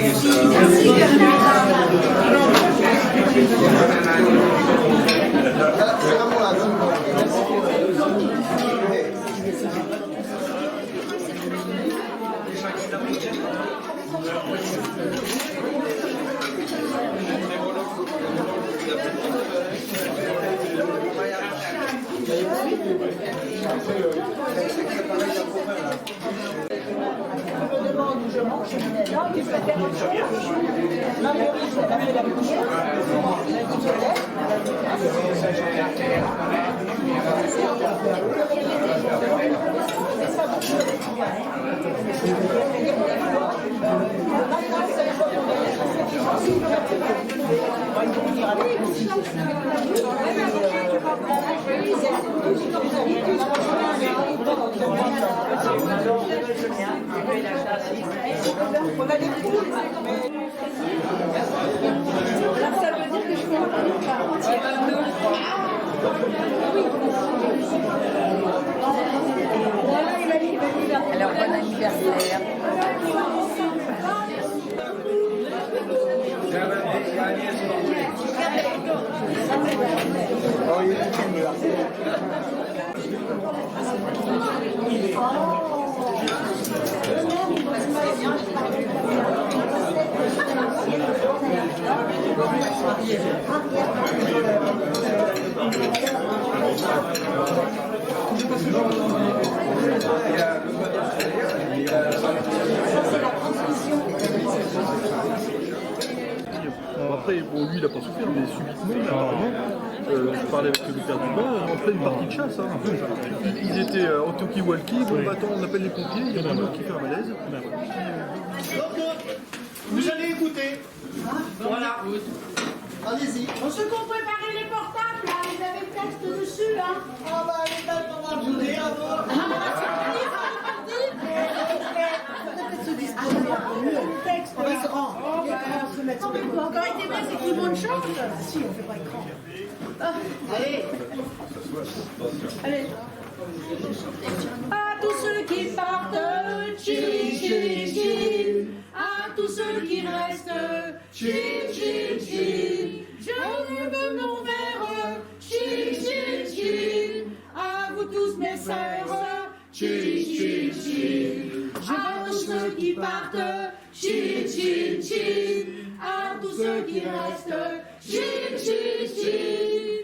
Alors, bon anniversaire. Oh, lui, il n'a pas souffert, mais subitement, je parlais avec le père Dubin, on fait une partie de chasse. Hein. Ils étaient au talkie-walkie, bon, bah, attends, on appelle les pompiers, il y en a un autre qui fait un malaise. Vous allez écouter. Voilà. Allez-y. Pour ceux qui ont préparé les portables, là, vous avez le texte dessus, là. Ah bah, les dates, on va vous dire avant. Encore été bien, c'est qu'ils vont de chance. Si, on fait pas écran. Allez. Allez. À tous ceux qui partent, chin, chin, chin. À tous ceux qui restent, chin, chin, chin. Je lève mon verre, chin, chin, chin. À vous tous mes sœurs, chin, chin, chin. À tous ceux qui partent, chin, chin, chin. À tous ceux qui restent, chin, chin, chin.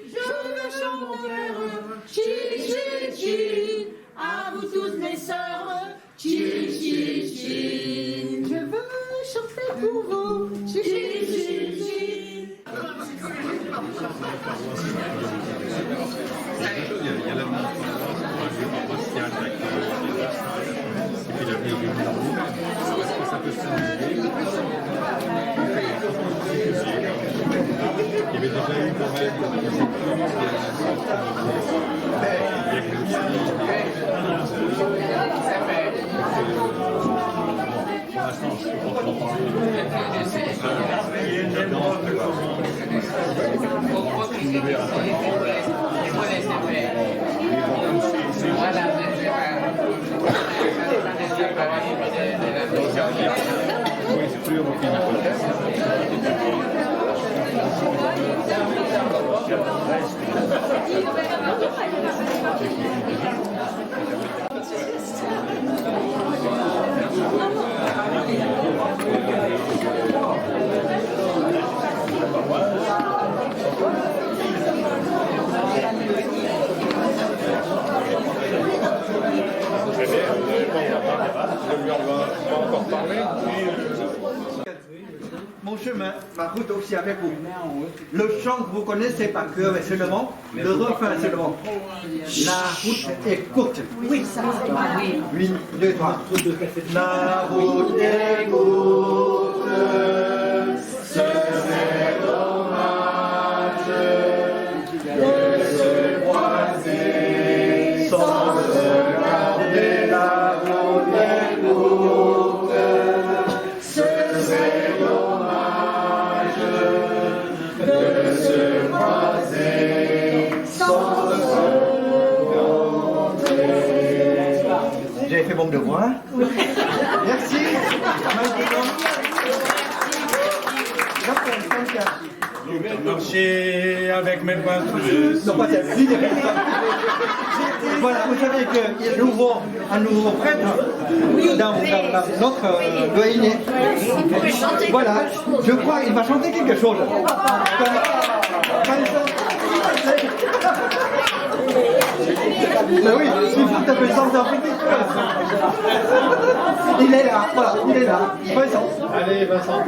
Je veux chanter mon verre, chin, chin, chin. À vous tous mes sœurs, chin, chin, chin. Je veux chanter pour vous, chin, chin, chin. Il y a l'administration paroissiale et puis l'avenir du monde. Est-ce que ça peut s'inviter? Il y avait déjà eu quand même des Mon chemin, ma route aussi avec vous. Le chant que vous connaissez par cœur, mais seulement le refrain seulement. La route est courte. Oui, ça va. Oui. 8, 2, 3. La route est courte. Ce serait dommage de se croiser sans se regarder. La route est courte. Ce serait dommage de se croiser sans se rencontrer. J'ai fait mon devoir. Merci. Je vais marcher avec mes ventouses. Non, pas celle-ci. Voilà, vous savez que nous ouvrons un nouveau prêtre dans notre doyenné. Voilà, je crois qu'il va chanter quelque chose. Mais oui, il faut que tu appelles ça en public. Il est là, voilà, il est là. Vincent. Allez, Vincent.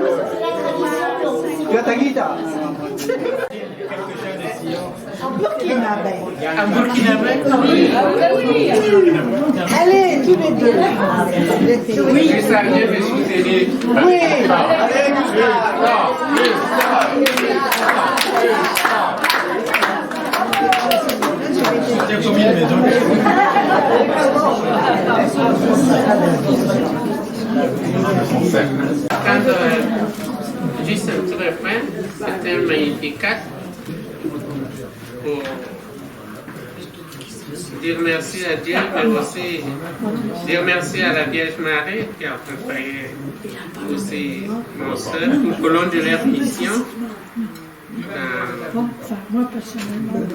Tu as ta guitare. En burkinabé. Un burkinabé? Oui. Allez, tous les deux. Oui, ça vient de soutenir. Oui. Allez, Gustave. Tiens, combien de maisons? Juste un petit refrain, c'est un magnificat pour dire merci à Dieu, mais aussi dire merci à la Vierge Marie qui a préparé aussi mon soeur tout au long de leur mission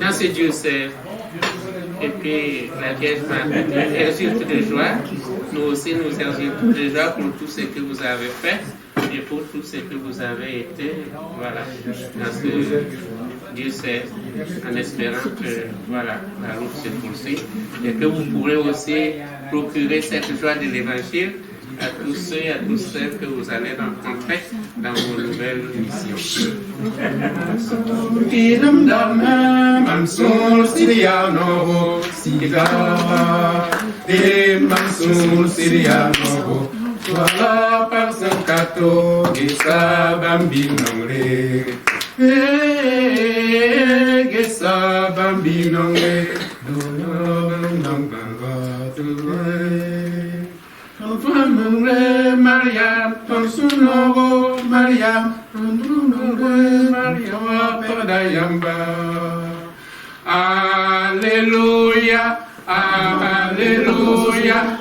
dans ce diocèse. Et puis la Vierge Marie résulte de joie. Nous aussi nous résultons de joie pour tout ce que vous avez fait et pour tout ce que vous avez été, voilà, dans ce diocèse, en espérant que voilà, la route se poursuit et que vous pourrez aussi procurer cette joie de l'évangile à tous ceux et à toutes celles que vous allez rencontrer dans vos nouvelles missions. Kilam dama Mansour Siriano Sigara et Mansour Siriano voilà par Sankato Gesa Bambinongre Gesa Bambinongre Maria, Tonsunogo, Maria, Maria, Padayamba. Alléluia, Alléluia.